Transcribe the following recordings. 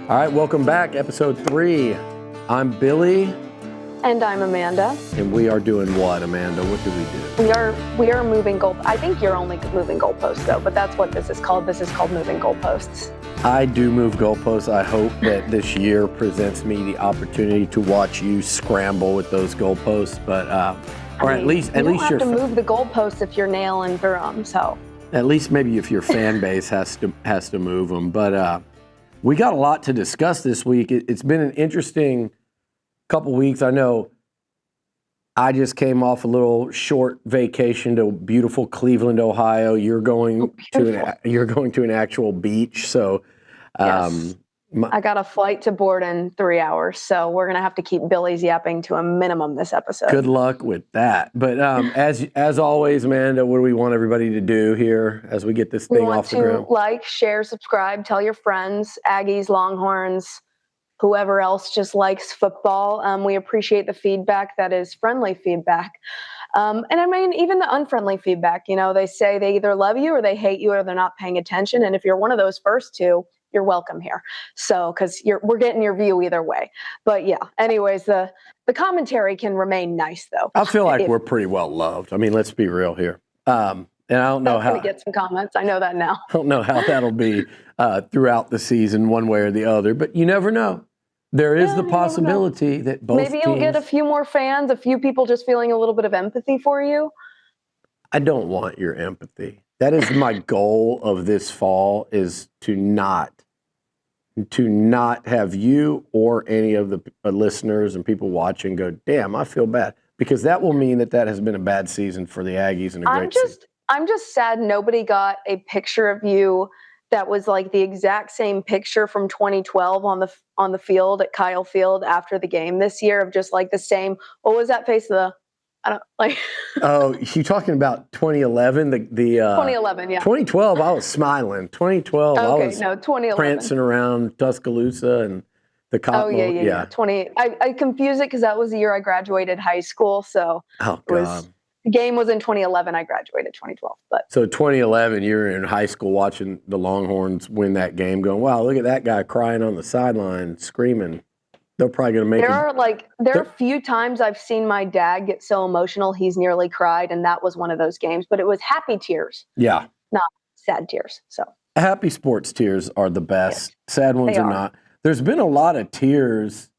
All right, welcome back, episode 3. I'm Billy. And I'm Amanda. And we are doing what, Amanda? What do we do? We are moving goal. I think you're only moving goalposts though, but that's what this is called. This is called moving goalposts. I do move goalposts. I hope that this year presents me the opportunity to watch you scramble with those goalposts. But at least you don't have to move the goalposts if you're nailing through them. So at least maybe if your fan base has to move them. But we got a lot to discuss this week. It's been an interesting couple weeks. I know I just came off a little short vacation to beautiful Cleveland, Ohio. You're going to an actual beach. So yes. I got a flight to board in 3 hours, so we're gonna have to keep Billy's yapping to a minimum this episode. Good luck with that. But as always, Amanda, what do we want everybody to do here as we get this thing off the ground? We want to like, share, subscribe, tell your friends, Aggies, Longhorns, whoever else just likes football. We appreciate the feedback that is friendly feedback. And I mean, even the unfriendly feedback, they say they either love you or they hate you or they're not paying attention. And if you're one of those first two, you're welcome here. So, because we're getting your view either way. But yeah, anyways, the commentary can remain nice though. I feel like we're pretty well loved. I mean, let's be real here. And I don't know how to get some comments. I know that now. I don't know how that'll be throughout the season, one way or the other. But you never know. There is the possibility that both maybe you'll get a few more fans, a few people just feeling a little bit of empathy for you. I don't want your empathy. That is my goal of this fall, is to not have you or any of the listeners and people watching go, damn, I feel bad. Because that will mean that has been a bad season for the Aggies and a great season. I'm just sad nobody got a picture of you that was like the exact same picture from 2012 on the field at Kyle Field after the game this year, of just like the same. What was that face of I don't like. Oh, you talking about 2011? The 2011, yeah. 2012, I was smiling. 2012, I was 2011. prancing around Tuscaloosa and the cop. Oh yeah. I confuse it because that was the year I graduated high school. So the game was in 2011. I graduated 2012. But so 2011, you were in high school watching the Longhorns win that game, going, "Wow, look at that guy crying on the sideline, screaming." They're probably going to make There are a few times I've seen my dad get so emotional he's nearly cried, and that was one of those games. But it was happy tears. Yeah. Not sad tears. So happy sports tears are the best. Yes. Sad ones are not. There's been a lot of tears.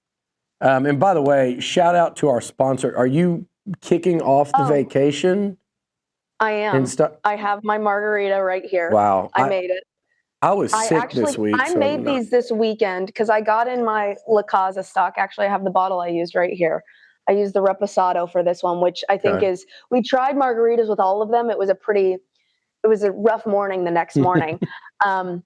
And by the way, shout out to our sponsor. Are you kicking off the vacation? I am. I have my margarita right here. Wow. I made it. I was sick this week. I made these this weekend because I got in my La Casa stock. Actually, I have the bottle I used right here. I used the Reposado for this one, which I think we tried margaritas with all of them. It was a rough morning the next morning. But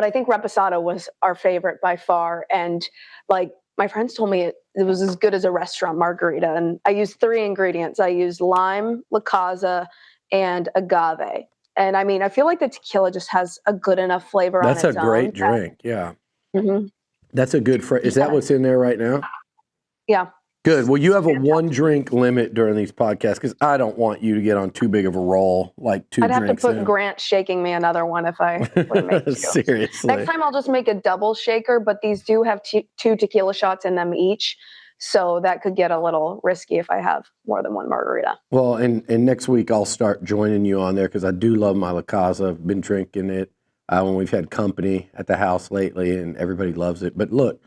I think Reposado was our favorite by far. And like my friends told me it was as good as a restaurant margarita. And I used 3 ingredients. I used lime, La Casa, and agave. And I mean, I feel like the tequila just has a good enough flavor on its own. That's a great drink, yeah. Mm-hmm. That's a good Is that what's in there right now? Yeah. Good. Well, you have a 1-drink limit during these podcasts because I don't want you to get on too big of a roll, like 2 drinks. I'd have to put Grant shaking me another one if I would make it. Seriously. Next time I'll just make a double shaker, but these do have 2 tequila shots in them each. So that could get a little risky if I have more than 1 margarita. Well, and next week I'll start joining you on there because I do love my La Casa. I've been drinking it when we've had company at the house lately, and everybody loves it. But look,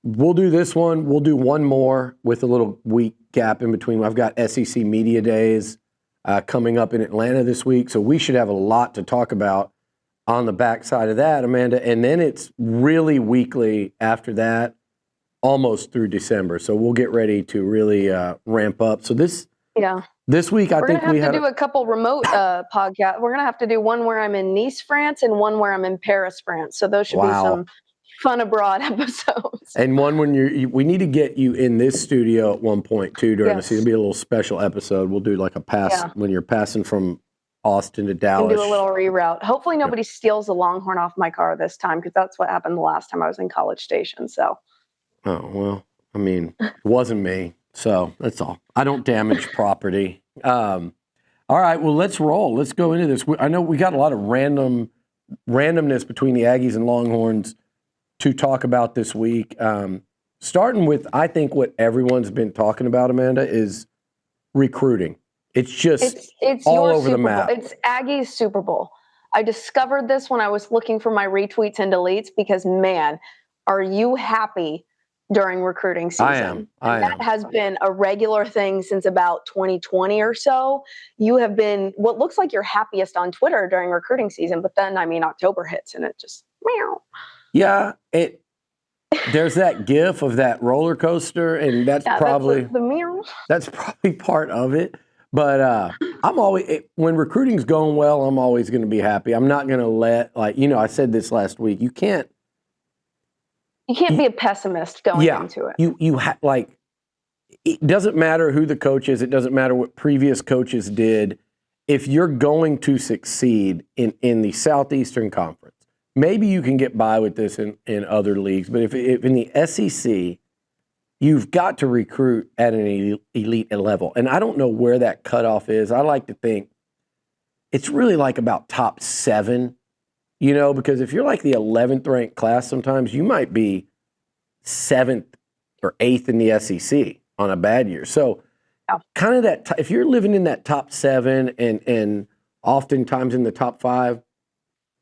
we'll do this one. We'll do one more with a little week gap in between. I've got SEC Media Days coming up in Atlanta this week, so we should have a lot to talk about on the backside of that, Amanda. And then it's really weekly after that, almost through December. So we'll get ready to really ramp up. So this week, I think we have to do a couple remote podcasts. We're going to have to do one where I'm in Nice, France, and one where I'm in Paris, France. So those should be some fun abroad episodes. And one when we need to get you in this studio at one point too during the season. It'll be a little special episode. We'll do like a pass when you're passing from Austin to Dallas. And do a little reroute. Hopefully nobody steals the Longhorn off my car this time, because that's what happened the last time I was in College Station. So. Oh, well, I mean, it wasn't me. So that's all. I don't damage property. All right, well, let's roll. Let's go into this. I know we got a lot of random randomness between the Aggies and Longhorns to talk about this week. Starting with, I think what everyone's been talking about, Amanda, is recruiting. It's just it's all your over Super the map. Bowl. It's Aggies Super Bowl. I discovered this when I was looking for my retweets and deletes because, man, are you happy during recruiting season? I am. That has been a regular thing since about 2020 or so. You have been what looks like your happiest on Twitter during recruiting season, but then, October hits and it just meow. Yeah, there's that gif of that roller coaster, and that's probably the meow. That's probably part of it. But I'm always, when recruiting's going well, I'm always going to be happy. I'm not going to let, I said this last week, you can't be a pessimist going into it. It doesn't matter who the coach is. It doesn't matter what previous coaches did. If you're going to succeed in the Southeastern Conference, maybe you can get by with this in other leagues. But if in the SEC, you've got to recruit at an elite level. And I don't know where that cutoff is. I like to think it's really like about top 7, because if you're like the 11th ranked class, sometimes you might be 7th or 8th in the SEC on a bad year. So kind of that, if you're living in that top 7 and oftentimes in the top 5,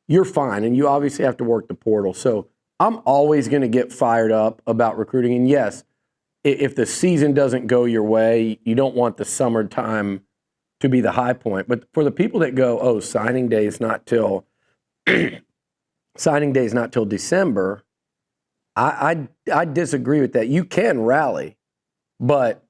you're fine. And you obviously have to work the portal. So I'm always going to get fired up about recruiting. And yes, if the season doesn't go your way, you don't want the summertime to be the high point. But for the people that go, signing day is not till December, I disagree with that. You can rally, but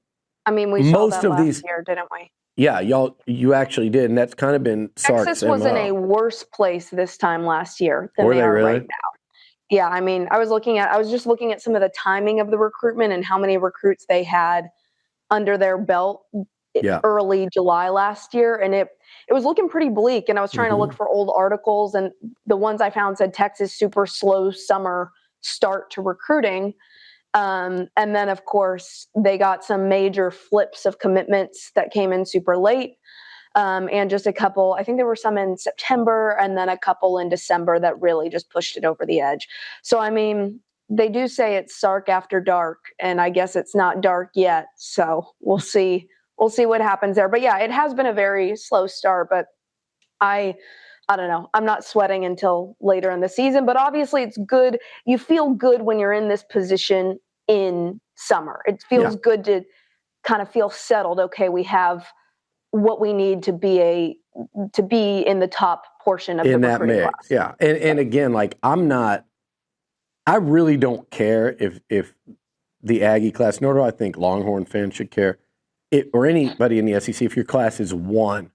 we saw that last year, didn't we? Yeah, you actually did, and that's kind of been Texas was in a worse place this time last year than they are right now. Yeah, I was just looking at some of the timing of the recruitment and how many recruits they had under their belt early July last year, and it was looking pretty bleak. And I was trying to look for old articles, and the ones I found said Texas super slow summer start to recruiting. And then, of course, they got some major flips of commitments that came in super late. And just a couple, I think there were some in September and then a couple in December that really just pushed it over the edge. So, they do say it's Sark after dark, and I guess it's not dark yet. So we'll see. We'll see what happens there. But yeah, it has been a very slow start, but I don't know. I'm not sweating until later in the season, but obviously it's good. You feel good when you're in this position in summer. It feels good to kind of feel settled. Okay, we have what we need to be in the top portion of the recruiting class. Yeah. And again, I really don't care if the Aggie class, nor do I think Longhorn fans should care, or anybody in the SEC, if your class is 1.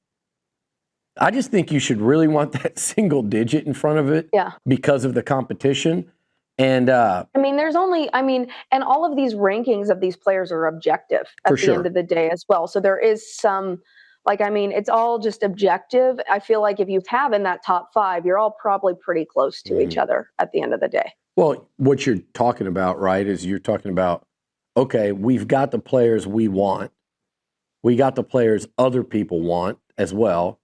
I just think you should really want that single digit in front of it because of the competition. And there's only, and all of these rankings of these players are objective at the end of the day as well. So there is some, it's all just objective. I feel like if you have in that top 5, you're all probably pretty close to each other at the end of the day. Well, what you're talking about, right, is you're talking about, okay, we've got the players we want. We got the players other people want as well.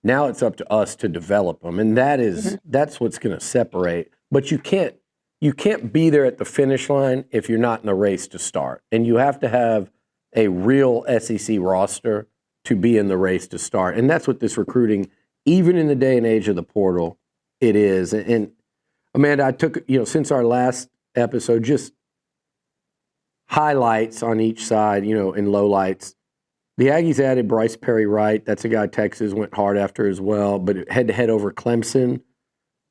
Now it's up to us to develop them, and that's what's going to separate. But you can't be there at the finish line if you're not in the race to start, and you have to have a real SEC roster to be in the race to start. And that's what this recruiting, even in the day and age of the portal, it is. And Amanda, I took since our last episode, just highlights on each side, in lowlights. The Aggies added Bryce Perry Wright. That's a guy Texas went hard after as well, but head-to-head over Clemson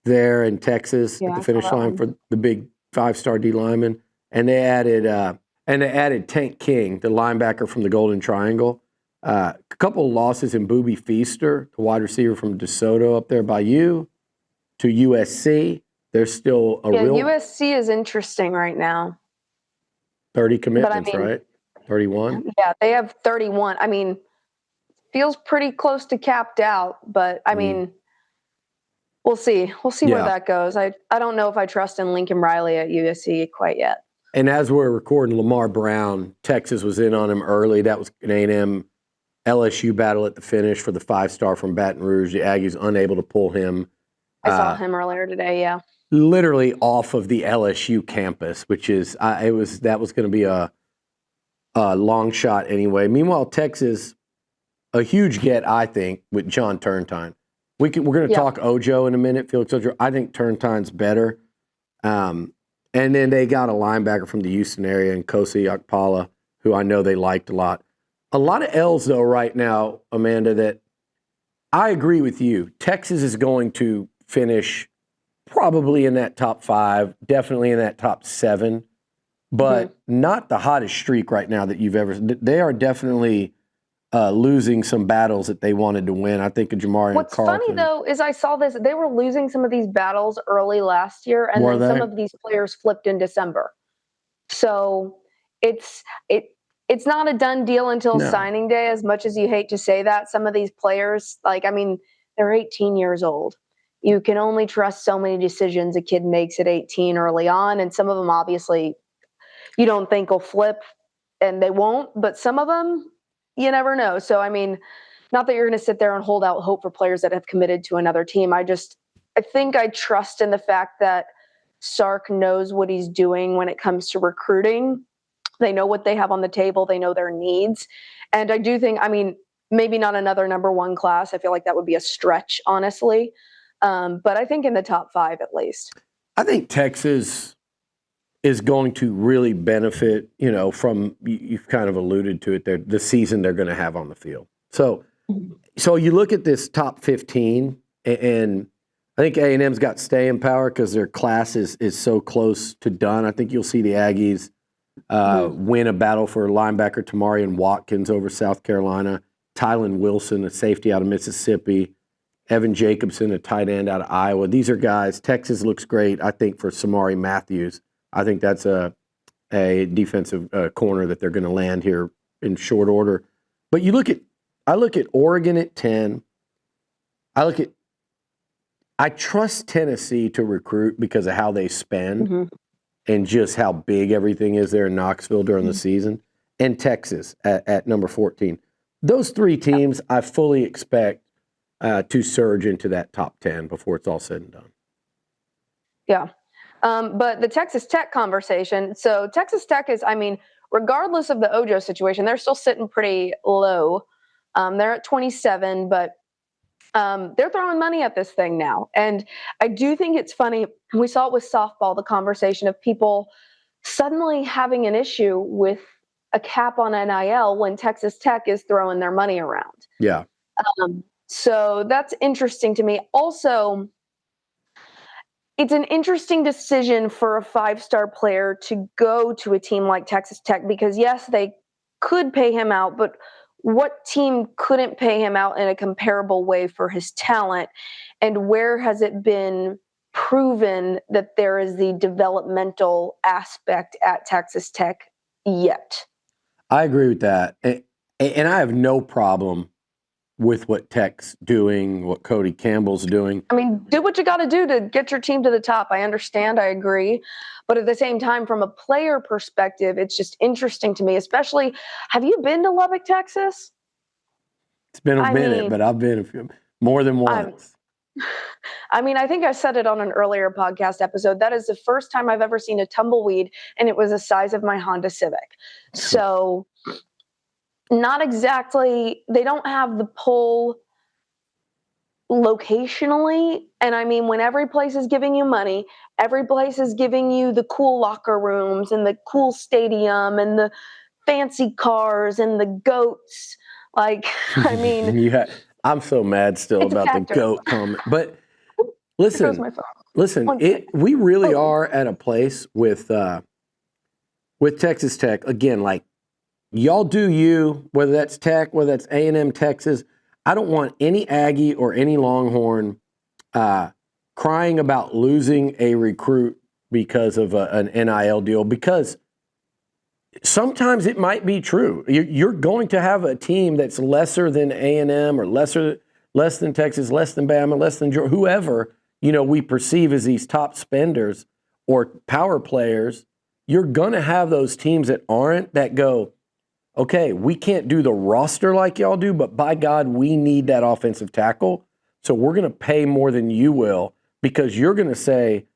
there in Texas at the finish line for the big 5-star D lineman. And they added Tank King, the linebacker from the Golden Triangle. A couple of losses in Boobie Feaster, the wide receiver from DeSoto up there by you, to USC. There's still USC is interesting right now. 30 commitments, right? 31? Yeah, they have 31. Feels pretty close to capped out, but we'll see. We'll see where that goes. I don't know if I trust in Lincoln Riley at USC quite yet. And as we're recording, Lamar Brown, Texas was in on him early. That was an A&M LSU battle at the finish for the 5-star from Baton Rouge. The Aggies unable to pull him I saw him earlier today. Yeah. Literally off of the LSU campus, which is that was going to be a long shot anyway. Meanwhile, Texas, a huge get, I think, with John Turntine. We're going to talk Ojo in a minute, Felix Ojo. I think Turntine's better. And then they got a linebacker from the Houston area, and Kosi Akpala, who I know they liked a lot. A lot of L's, though, right now, Amanda, that I agree with you. Texas is going to finish probably in that top 5, definitely in that top 7, but not the hottest streak right now that you've ever. They are definitely losing some battles that they wanted to win. I think of Jamarian What's Carlton. funny, though, is I saw this. They were losing some of these battles early last year, and then some of these players flipped in December. So it's not a done deal until signing day, as much as you hate to say that. Some of these players, they're 18 years old. You can only trust so many decisions a kid makes at 18 early on, and some of them obviously you don't think will flip, and they won't, but some of them, you never know. So, not that you're going to sit there and hold out hope for players that have committed to another team. I think I trust in the fact that Sark knows what he's doing when it comes to recruiting. They know what they have on the table. They know their needs. And I do think, maybe not another number 1 class. I feel like that would be a stretch, honestly. But I think in the top 5 at least. I think Texas is going to really benefit, from, you've kind of alluded to it there, the season they're going to have on the field. So you look at this top 15, and I think A&M's got staying power because their class is so close to done. I think you'll see the Aggies win a battle for linebacker Tamarian Watkins over South Carolina, Tylen Wilson, a safety out of Mississippi, Evan Jacobson, a tight end out of Iowa. These are guys. Texas looks great, I think, for Samari Matthews. I think that's a defensive corner that they're going to land here in short order. But I look at Oregon at 10. I trust Tennessee to recruit because of how they spend and just how big everything is there in Knoxville during the season. And Texas at number 14. Those 3 teams I fully expect to surge into that top 10 before it's all said and done. Yeah. But the Texas Tech conversation, so Texas Tech is, regardless of the Ojo situation, they're still sitting pretty low. They're at 27, but they're throwing money at this thing now. And I do think it's funny. We saw it with softball, the conversation of people suddenly having an issue with a cap on NIL when Texas Tech is throwing their money around. Yeah. So that's interesting to me. Also, it's an interesting decision for a 5-star player to go to a team like Texas Tech because, yes, they could pay him out, but what team couldn't pay him out in a comparable way for his talent? And where has it been proven that there is the developmental aspect at Texas Tech yet? I agree with that. And I have no problem with what Tech's doing, what Cody Campbell's doing. Do what you got to do to get your team to the top. I understand. I agree. But at the same time, from a player perspective, it's just interesting to me, especially, have you been to Lubbock, Texas? It's been a minute, but I've been more than once. I think I said it on an earlier podcast episode. That is the first time I've ever seen a tumbleweed, and it was the size of my Honda Civic. So not exactly, they don't have the pull locationally. And when every place is giving you money, every place is giving you the cool locker rooms and the cool stadium and the fancy cars and the goats. Yeah, I'm so mad still about the goat comment. But listen, we really are at a place with Texas Tech, again, y'all do you, whether that's Tech, whether that's A&M Texas. I don't want any Aggie or any Longhorn crying about losing a recruit because of an NIL deal, because sometimes it might be true. You're going to have a team that's lesser than A&M or less than Texas, less than Bama, less than Georgia, whoever we perceive as these top spenders or power players. You're going to have those teams that aren't, that go, okay, we can't do the roster like y'all do, but by God, we need that offensive tackle. So we're going to pay more than you will because you're going to say,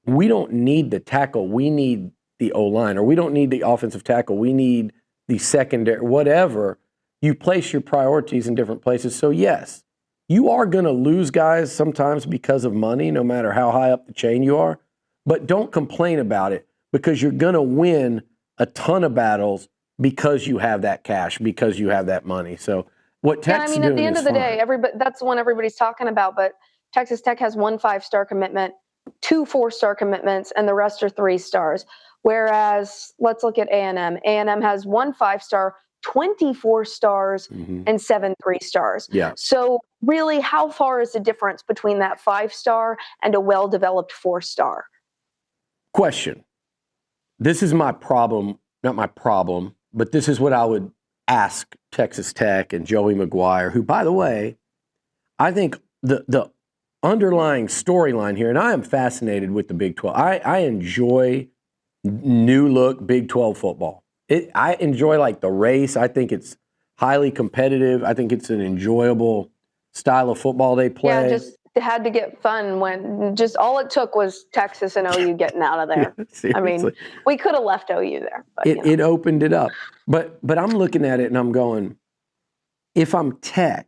we don't need the tackle, we need the O-line, or we don't need the offensive tackle, we need the secondary, whatever. You place your priorities in different places. So yes, you are going to lose guys sometimes because of money, no matter how high up the chain you are, but don't complain about it because you're going to win a ton of battles because you have that cash, because you have that money. So what Tech's doing is at the end of the day, that's what everybody's talking about, but Texas Tech has 1 5-star commitment, 2 4-star commitments, and the rest are 3 stars. Whereas, let's look at A&M. A&M has 1 5-star, 24 stars, and 7 3-stars. Yeah. So really, how far is the difference between that 5-star and a well-developed 4-star? Question. This is my problem, not my problem, but this is what I would ask Texas Tech and Joey McGuire, who, by the way, I think the underlying storyline here, and I am fascinated with the Big 12. I enjoy new look Big 12 football. I enjoy like the race. I think it's highly competitive. I think it's an enjoyable style of football they play. Yeah, just had to get fun when just all it took was Texas and OU getting out of there. Yeah, I mean, we could have left OU there. But, it opened it up. But I'm looking at it and I'm going, if I'm Tech,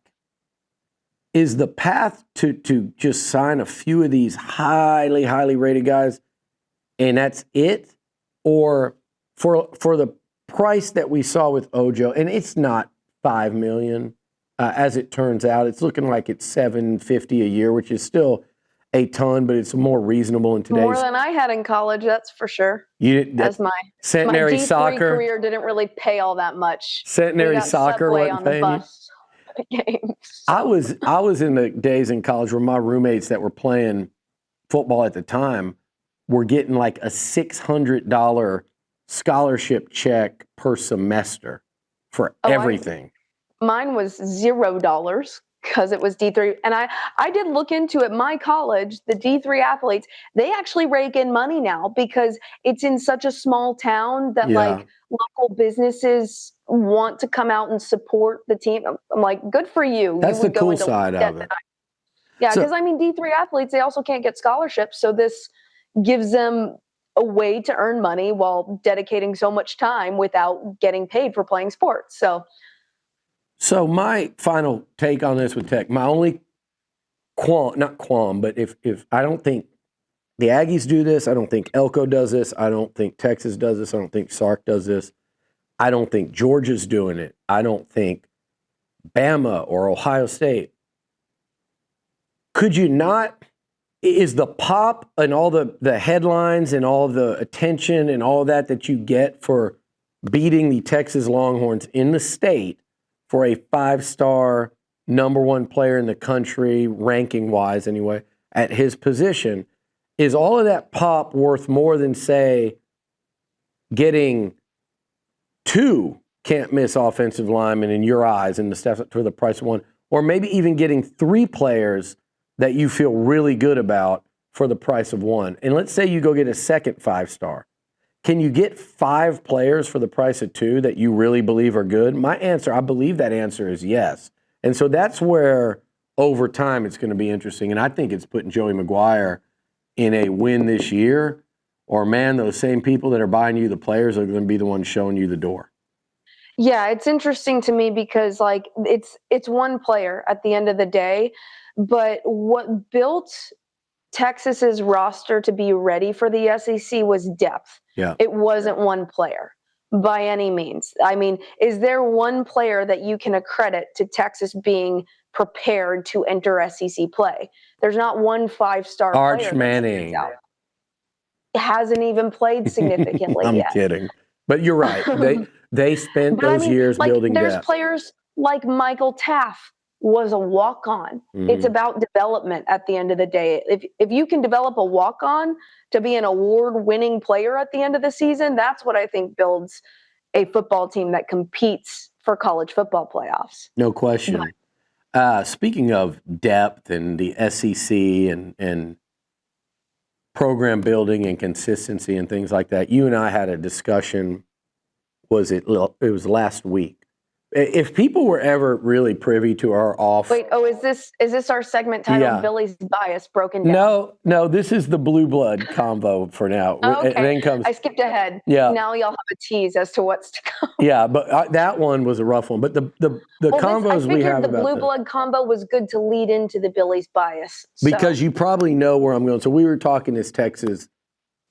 is the path to just sign a few of these highly, highly rated guys and that's it? Or for the price that we saw with Ojo, and it's not $5 million, as it turns out, it's looking like it's $750 a year, which is still a ton, but it's more reasonable in today's. More than I had in college, that's for sure. As my centenary D3 soccer career didn't really pay all that much. Centenary soccer wasn't paying you. Games. I was in the days in college where my roommates that were playing football at the time were getting like a $600 scholarship check per semester for everything. Mine was $0 because it was D3. And I did look into it. My college, the D3 athletes, they actually rake in money now because it's in such a small town that like local businesses want to come out and support the team. I'm like, good for you. That's the cool side of it. Yeah, because I mean, D3 athletes, they also can't get scholarships. So this gives them a way to earn money while dedicating so much time without getting paid for playing sports. So my final take on this with Tech, my only not qualm, but if I don't think the Aggies do this, I don't think Elko does this, I don't think Texas does this, I don't think Sark does this, I don't think Georgia's doing it, I don't think Bama or Ohio State. Could you not? Is the pop and all the headlines and all the attention and all that you get for beating the Texas Longhorns in the state for a 5-star #1 player in the country, ranking-wise anyway, at his position, is all of that pop worth more than, say, getting 2 can't-miss offensive linemen in your eyes and the stuff for the price of 1, or maybe even getting 3 players that you feel really good about for the price of 1? And let's say you go get a second 5-star. Can you get 5 players for the price of 2 that you really believe are good? My answer, I believe that answer is yes. And so that's where, over time, it's going to be interesting. And I think it's putting Joey McGuire in a win this year, or, man, those same people that are buying you the players are going to be the ones showing you the door. Yeah, it's interesting to me because, like, it's one player at the end of the day. But what built Texas's roster to be ready for the SEC was depth. Yeah. It wasn't one player by any means. I mean, is there one player that you can accredit to Texas being prepared to enter SEC play? There's not one 5-star Arch player. Manning hasn't even played significantly I'm yet. kidding. But you're right. They spent those years building there's depth. Players like Michael Taff was a walk-on. It's about development at the end of the day. If you can develop a walk-on to be an award-winning player at the end of the season, that's what I think builds a football team that competes for college football playoffs. No question. Speaking of depth and the SEC and program building and consistency and things like that, you and I had a discussion, it was last week, If people were ever really privy to our off, Wait, is this our segment titled Billy's Bias Broken Down? No, this is the blue blood combo for now. Oh, okay. And then comes, I skipped ahead. Yeah. Now y'all have a tease as to what's to come. Yeah, but that one was a rough one. But the combos we have the about blue blood combo was good to lead into the Billy's Bias. Because you probably know where I'm going. So we were talking this Texas,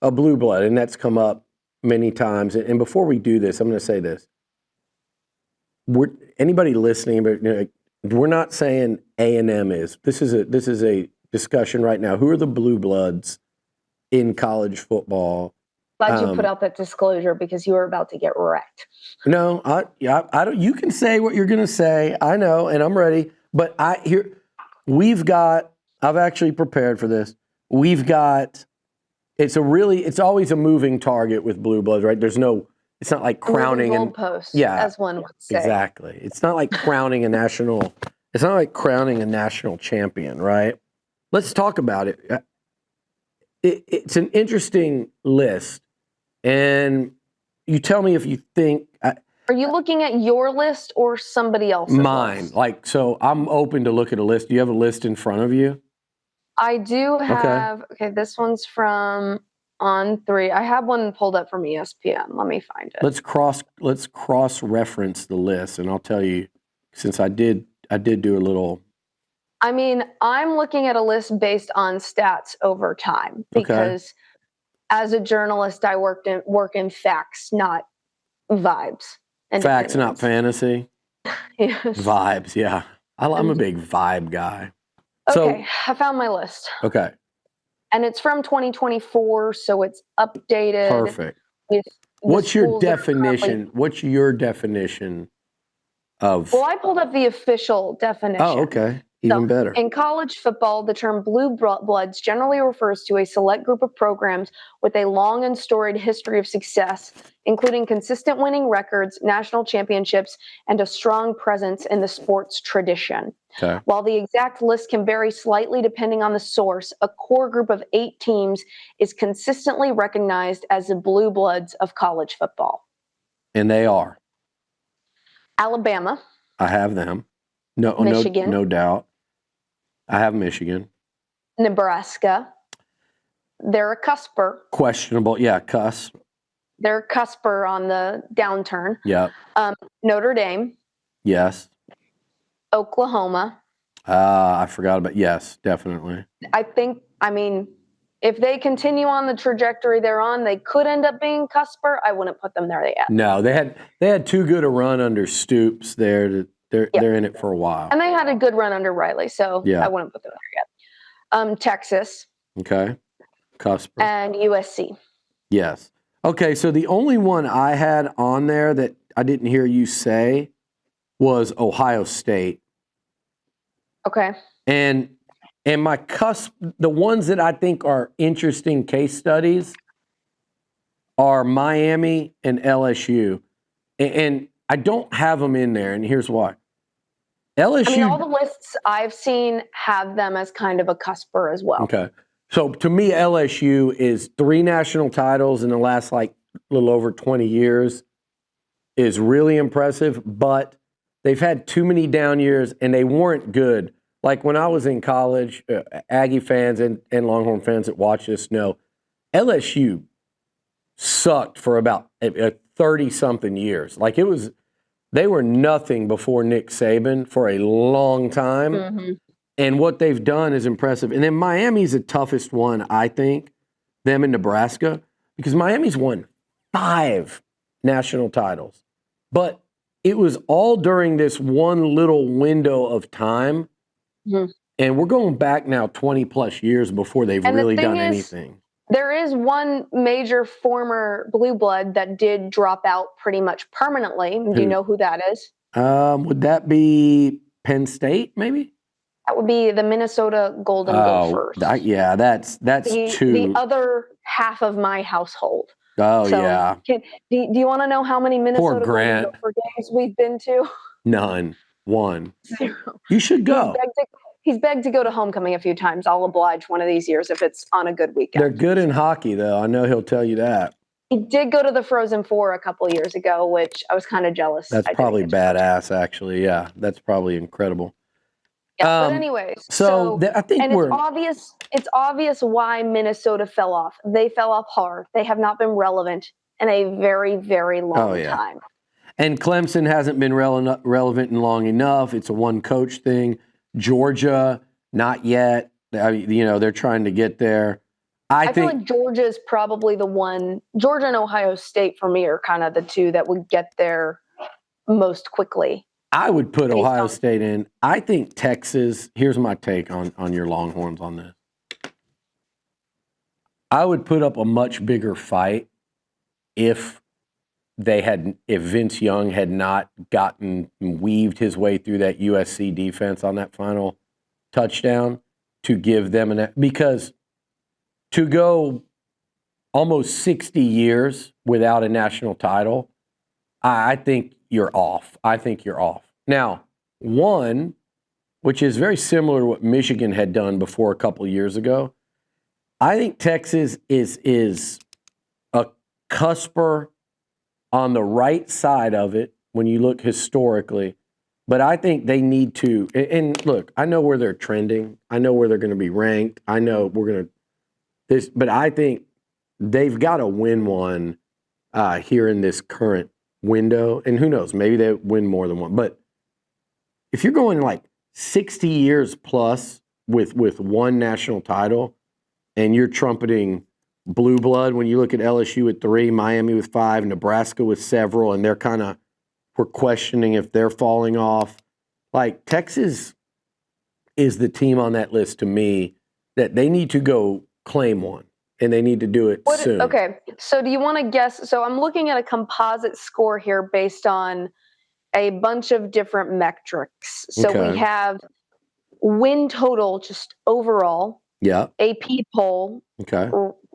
a blue blood, and that's come up many times. And before we do this, I'm going to say this. Anybody listening, but we're not saying A&M is. This is a discussion right now. Who are the blue bloods in college football? Glad you put out that disclosure because you were about to get wrecked. No, I don't. You can say what you're going to say. I know, and I'm ready. But I've actually prepared for this. It's always a moving target with blue bloods, right? It's not like crowning goalposts, as one would say. Exactly. It's not like crowning a national champion, right? Let's talk about it. It's an interesting list. And you tell me if you think. Are you looking at your list or somebody else's Mine. list? So I'm open to look at a list. Do you have a list in front of you? I do have. Okay, this one's from On3. I have one pulled up from ESPN. Let me find it. Let's cross-reference the list, and I'll tell you, since I did do a little. I mean, I'm looking at a list based on stats over time because as a journalist, I work in facts, not vibes. And facts, not fantasy. Yes. Vibes, yeah. I'm a big vibe guy. Okay, I found my list. Okay. And it's from 2024, so it's updated. Perfect. What's your definition? What's your definition of? Well, I pulled up the official definition. Oh, okay. Even better. In college football, the term blue bloods generally refers to a select group of programs with a long and storied history of success, including consistent winning records, national championships, and a strong presence in the sports tradition. Okay. While the exact list can vary slightly depending on the source, a core group of 8 teams is consistently recognized as the blue bloods of college football. And they are? Alabama. I have them. Michigan. No doubt. I have Michigan. Nebraska. They're a cusper. Questionable. Yeah, cusp. They're a cusper on the downturn. Yeah. Notre Dame. Yes. Oklahoma. I forgot about. Yes, definitely. I mean, if they continue on the trajectory they're on, they could end up being cusper. I wouldn't put them there yet. No, they had too good a run under Stoops there. They're in it for a while. And they had a good run under Riley, so I wouldn't put them there yet. Texas. Okay. Cusper. And USC. Yes. Okay, so the only one I had on there that I didn't hear you say was Ohio State. Okay. And my cusp, the ones that I think are interesting case studies are Miami and LSU. And I don't have them in there, and here's why. LSU. I mean, all the lists I've seen have them as kind of a cusper as well. Okay. So to me, LSU is 3 national titles in the last little over 20 years is really impressive, but they've had too many down years, and they weren't good. Like when I was in college, Aggie fans and Longhorn fans that watch this know, LSU sucked for about 30-something years. They were nothing before Nick Saban for a long time. Mm-hmm. And what they've done is impressive. And then Miami's the toughest one, I think, them in Nebraska, because Miami's won 5 national titles. But it was all during this one little window of time. Mm-hmm. And we're going back now 20-plus years before they've really done anything. There is one major former blue blood that did drop out pretty much permanently. Do you know who that is? Would that be Penn State, maybe? That would be the Minnesota Golden Gophers. That's two. The other half of my household. Oh, so yeah. Do you want to know how many Minnesota Golden Gopher games we've been to? None. 1. 0. You should go. He's begged to go to homecoming a few times. I'll oblige one of these years if it's on a good weekend. They're good in hockey, though. I know he'll tell you that. He did go to the Frozen Four a couple years ago, which I was kind of jealous. That's probably badass, actually. Yeah, that's probably incredible. Yeah, but anyways, I think and it's obvious why Minnesota fell off. They fell off hard. They have not been relevant in a very, very long time. And Clemson hasn't been relevant in long enough. It's a one coach thing. Georgia, not yet. They're trying to get there. I feel like Georgia is probably the one. Georgia and Ohio State for me are kind of the two that would get there most quickly. I would put Ohio State in. I think Texas, here's my take on your Longhorns on this. I would put up a much bigger fight if Vince Young had not weaved his way through that USC defense on that final touchdown to give them because to go almost 60 years without a national title, I think you're off. Now, one, which is very similar to what Michigan had done before a couple of years ago, I think Texas is a cusper on the right side of it when you look historically. But I think they need to, and look, I know where they're trending. I know where they're going to be ranked. I know but I think they've got to win one here in this current window. And who knows, maybe they win more than one. But if you're going like 60 years plus with one national title and you're trumpeting blue blood when you look at LSU with 3, Miami with 5, Nebraska with several, and we're questioning if they're falling off. Like Texas is the team on that list to me that they need to go claim one, and they need to do it soon. Okay, so do you want to guess? So I'm looking at a composite score here based on a bunch of different metrics. So we have win total just overall. Yeah. AP poll. Okay.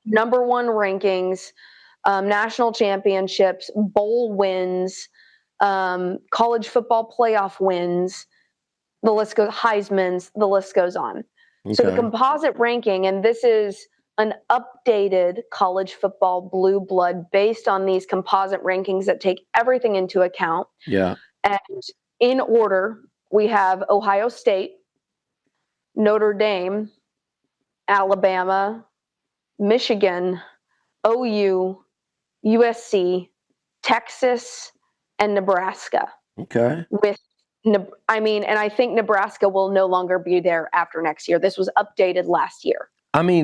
Number 1 rankings, national championships, bowl wins, college football playoff wins. The list goes, Heisman's, the list goes on. Okay. So the composite ranking, and this is an updated college football blue blood based on these composite rankings that take everything into account. Yeah. And in order, we have Ohio State, Notre Dame, Alabama, Michigan, OU, USC, Texas, and Nebraska. Okay. And I think Nebraska will no longer be there after next year. This was updated last year.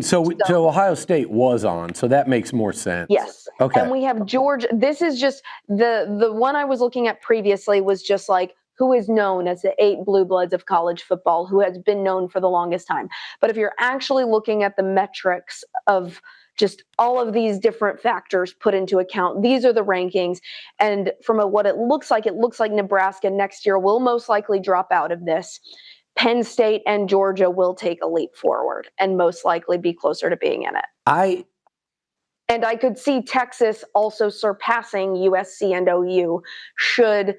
So Ohio State was on, so that makes more sense. Yes. Okay. And we have Georgia. This is just the one I was looking at previously was just like who is known as the 8 blue bloods of college football, who has been known for the longest time. But if you're actually looking at the metrics of just all of these different factors put into account, these are the rankings. And from what it looks like Nebraska next year will most likely drop out of this. Penn State and Georgia will take a leap forward and most likely be closer to being in it. And I could see Texas also surpassing USC and OU should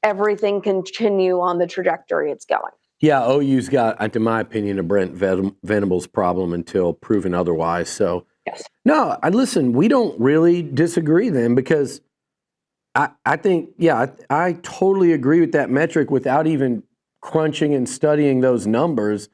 everything continue on the trajectory it's going. Yeah, OU's got, in my opinion, a Brent Venables problem until proven otherwise. So, yes. No, listen, we don't really disagree then because I think, I totally agree with that metric without even crunching and studying those numbers.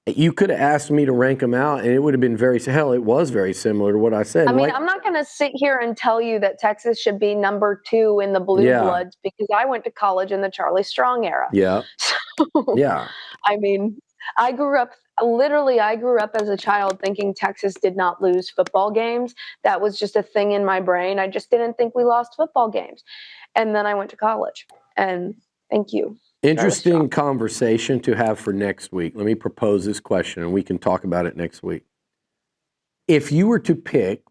You could have asked me to rank them out, and it would have been it was very similar to what I said. I mean, I'm not going to sit here and tell you that Texas should be number 2 in the blue bloods because I went to college in the Charlie Strong era. Yeah. So, yeah. I mean, I grew up as a child thinking Texas did not lose football games. That was just a thing in my brain. I just didn't think we lost football games. And then I went to college, and thank you. Interesting conversation to have for next week. Let me propose this question, and we can talk about it next week. If you were to pick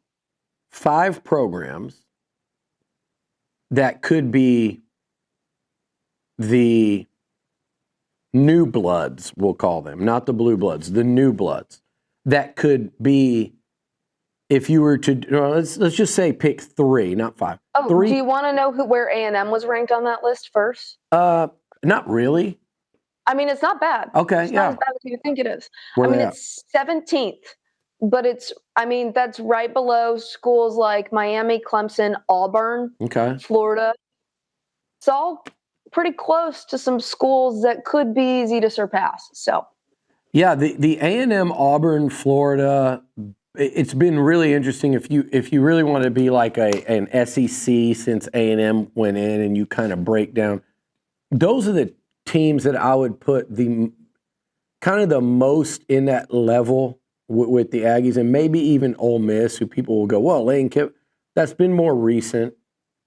5 programs that could be the new bloods, we'll call them, not the blue bloods, the new bloods, that could be, if you were to, let's just say pick 3, not 5. Oh, 3. Do you want to know where A&M was ranked on that list first? Not really. I mean, it's not bad. Okay, it's not as bad as you think it is. Where it's 17th but that's right below schools like Miami, Clemson, Auburn, Florida. It's all pretty close to some schools that could be easy to surpass. So, yeah, the A&M, Auburn, Florida. It's been really interesting. If you really want to be like an SEC, since A&M went in, and you kind of break down, those are the teams that I would put the kind of the most in that level with the Aggies, and maybe even Ole Miss, who people will go, well, Lane Kiffin. That's been more recent.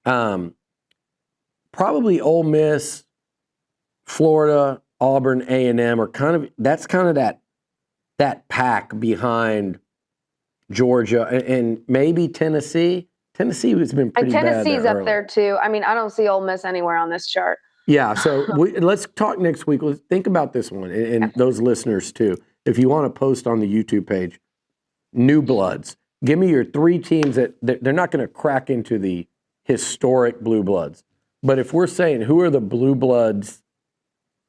Probably Ole Miss, Florida, Auburn, A&M are kind of that pack behind Georgia and maybe Tennessee. Tennessee has been pretty bad. Tennessee's up there too. I mean, I don't see Ole Miss anywhere on this chart. Yeah, so let's talk next week. Let's think about this one and those listeners too. If you want to post on the YouTube page, New Bloods. Give me your 3 teams that they're not going to crack into the historic Blue Bloods. But if we're saying who are the Blue Bloods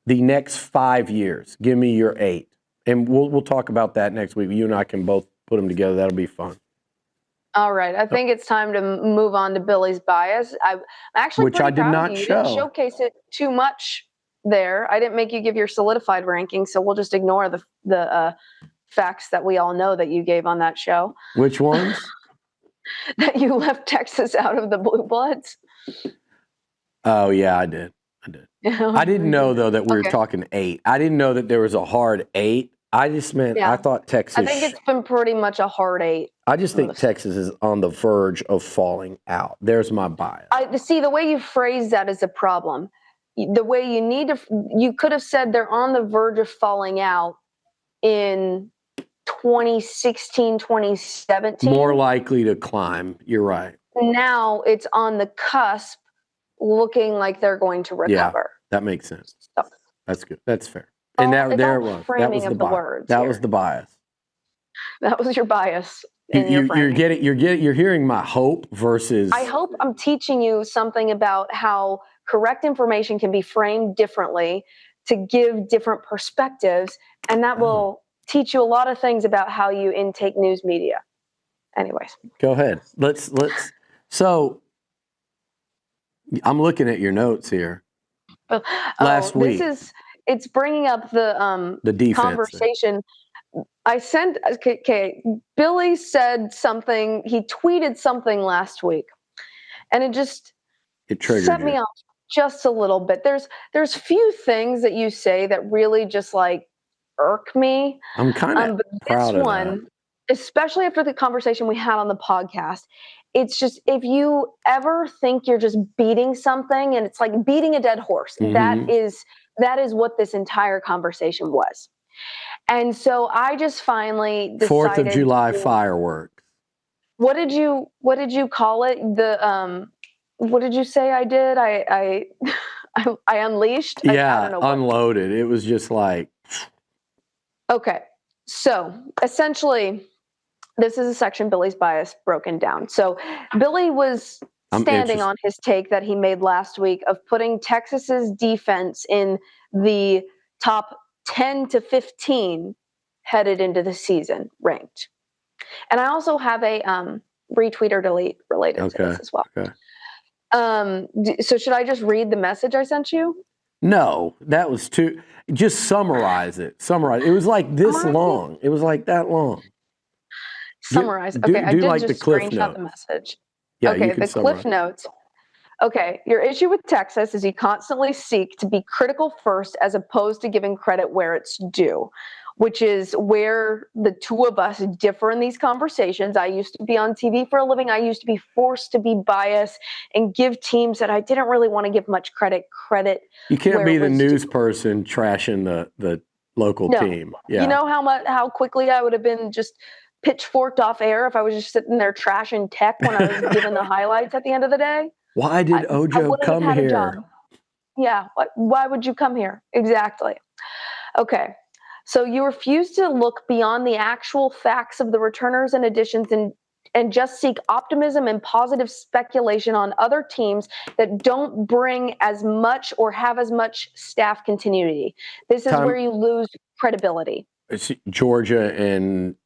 the next 5 years, give me your 8. And we'll talk about that next week. You and I can both put them together. That'll be fun. All right. I think it's time to move on to Billy's bias. I'm actually which I did not you show. didn't showcase it too much there. I didn't make you give your solidified ranking, so we'll just ignore the facts that we all know that you gave on that show. Which ones? That you left Texas out of the Blue Bloods. Oh, yeah, I did. I didn't know, though, that we were talking 8. I didn't know that there was a hard 8. I just meant I thought Texas. I think it's been pretty much a hard 8. I just think Texas is on the verge of falling out. There's my bias. See, the way you phrase that is a problem. The way you could have said they're on the verge of falling out in 2016, 2017. More likely to climb. You're right. Now it's on the cusp, looking like they're going to recover. Yeah, that makes sense. So, that's good. That's fair. And there it was. That was the bias. That was the bias. That was your bias. You're hearing my hope versus. I hope I'm teaching you something about how correct information can be framed differently to give different perspectives, and that will teach you a lot of things about how you intake news media. Anyways, go ahead. Let's. So, I'm looking at your notes here. Last week. It's bringing up the defense conversation. I sent, Billy said something, he tweeted something last week, and it set me off just a little bit. There's few things that you say that really just like irk me. I'm kind of proud of that. Especially after the conversation we had on the podcast, it's just, if you ever think you're just beating something and it's like beating a dead horse, that is what this entire conversation was. And so I just finally decided 4th of July fireworks. What did you call it? What did you say I did? I unleashed? Yeah, I don't know unloaded. It was just like. Okay. So essentially, this is a section, Billy's bias broken down. So Billy was standing on his take that he made last week of putting Texas's defense in the top 10 to 15 headed into the season ranked. And I also have a retweet or delete related to this as well. Okay. So should I just read the message I sent you? No, that was too. Just summarize it. Summarize. It was like this long. It was like that long. Summarize. Okay, I did like just the cliff screenshot notes. the message. Yeah, okay, the cliff notes. Okay, your issue with Texas is you constantly seek to be critical first as opposed to giving credit where it's due, which is where the two of us differ in these conversations. I used to be on TV for a living. I used to be forced to be biased and give teams that I didn't really want to give much credit. You can't be the news person trashing the local team. Yeah. You know how quickly I would have been just pitchforked off air if I was just sitting there trashing Tech when I was giving the highlights at the end of the day. Why did Ojo come here? Yeah, why would you come here? Exactly. Okay, so you refuse to look beyond the actual facts of the returners and additions and just seek optimism and positive speculation on other teams that don't bring as much or have as much staff continuity. This is where you lose credibility. It's Georgia and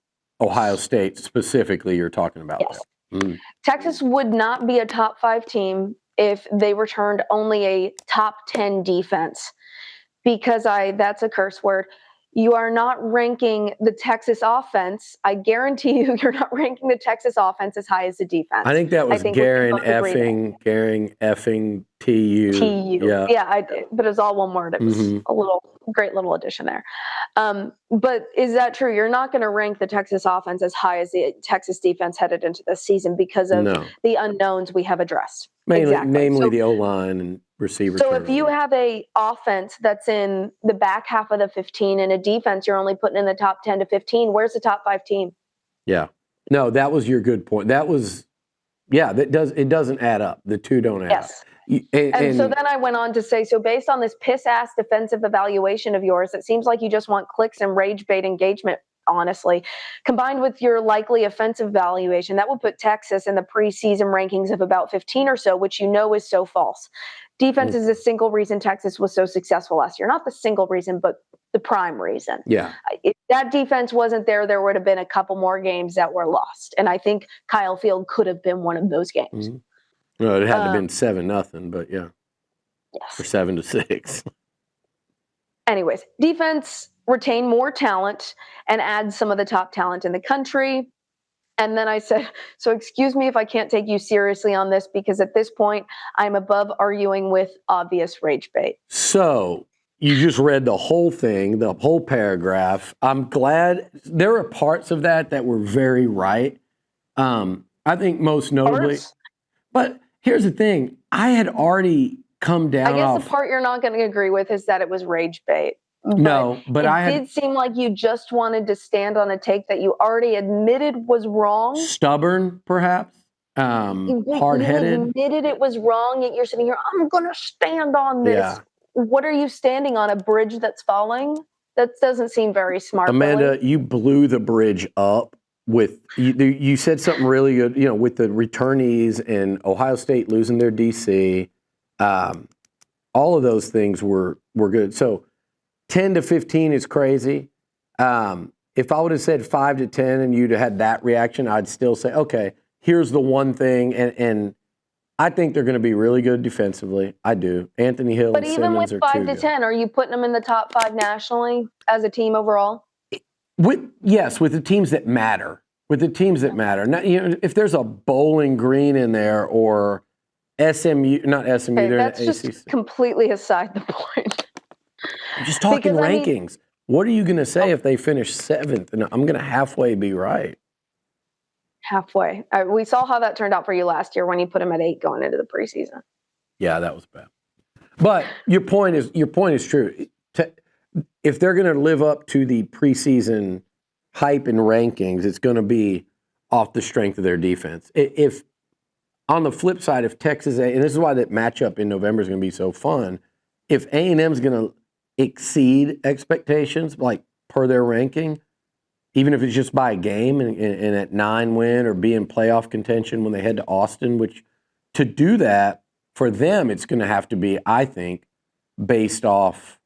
Ohio State specifically you're talking about. Yes. Texas would not be a top 5 team if they returned only a top 10 defense, because that's a curse word. You are not ranking the Texas offense. I guarantee you're not ranking the Texas offense as high as the defense. I think that was Garing effing TU. Yeah, but it was all one word. It was a great little addition there. But is that true? You're not going to rank the Texas offense as high as the Texas defense headed into this season because of the unknowns we have addressed. Namely the O-line and receiver. So if you have a offense that's in the back half of the 15 and a defense you're only putting in the top 10 to 15, where's the top 5 team? Yeah. No, that was your good point. That was, it doesn't add up. The two don't add up. And so then I went on to say, so based on this piss-ass defensive evaluation of yours, it seems like you just want clicks and rage bait engagement, honestly. Combined with your likely offensive valuation, that would put Texas in the preseason rankings of about 15 or so, which you know is so false. Defense is the single reason Texas was so successful last year. Not the single reason, but the prime reason. Yeah. If that defense wasn't there, there would have been a couple more games that were lost. And I think Kyle Field could have been one of those games. Well, it had to have been 7-0, but yeah. Yes. Or 7-6. Anyways, defense retain more talent and add some of the top talent in the country. And then I said, so excuse me if I can't take you seriously on this, because at this point, I'm above arguing with obvious rage bait. So you just read the whole thing, the whole paragraph. I'm glad there are parts of that were very right. I think most notably, but here's the thing. I had already come down. I guess the part you're not going to agree with is that it was rage bait. But it did seem like you just wanted to stand on a take that you already admitted was wrong. Stubborn, perhaps. Hard-headed. You admitted it was wrong, yet you're sitting here, I'm going to stand on this. Yeah. What are you standing on? A bridge that's falling? That doesn't seem very smart. Amanda, you blew the bridge up with, you said something really good, with the returnees and Ohio State losing their DC. All of those things were good. So 10 to 15 is crazy. If I would have said 5 to 10 and you'd have had that reaction, I'd still say, okay, here's the one thing. And I think they're going to be really good defensively. I do. Anthony Hill and Simmons are 5 to 10, are you putting them in the top 5 nationally as a team overall? Yes, with the teams that matter. With the teams that matter. Now, if there's a Bowling Green in there or SMU, not SMU, okay, they're that's in the ACC. Just completely aside the point. I'm just talking rankings. What are you going to say if they finish 7th? And I'm going to halfway be right. Halfway. We saw how that turned out for you last year when you put them at 8 going into the preseason. Yeah, that was bad. But your point is true. If they're going to live up to the preseason hype and rankings, it's going to be off the strength of their defense. If on the flip side, if Texas A, and this is why that matchup in November is going to be so fun, if A&M is going to exceed expectations, like per their ranking, even if it's just by a game and at 9 win or be in playoff contention when they head to Austin, which to do that for them, it's going to have to be, I think, based off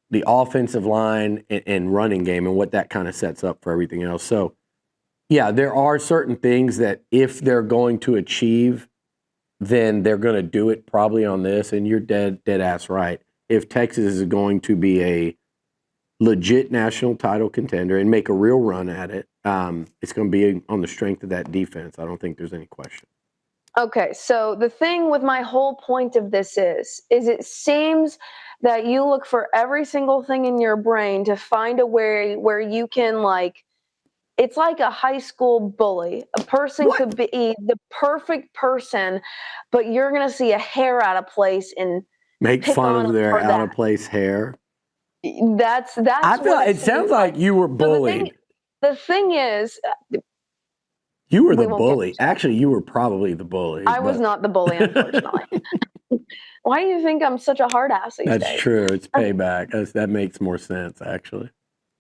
the offensive line and running game and what that kind of sets up for everything else. So, yeah, there are certain things that if they're going to achieve, then they're going to do it probably on this, and you're dead ass right. If Texas is going to be a legit national title contender and make a real run at it, it's going to be on the strength of that defense. I don't think there's any question. Okay, so the thing with my whole point of this is it seems that you look for every single thing in your brain to find a way where you can, like, it's like a high school bully. A person could be the perfect person, but you're going to see a hair out of place and make fun of their out of place hair. That's I feel it sounds like you were bullied. So the thing is, you were the bully. Actually, you were probably the bully. I was not the bully, unfortunately. Why do you think I'm such a hard ass these days? That's true. It's payback. That makes more sense, actually.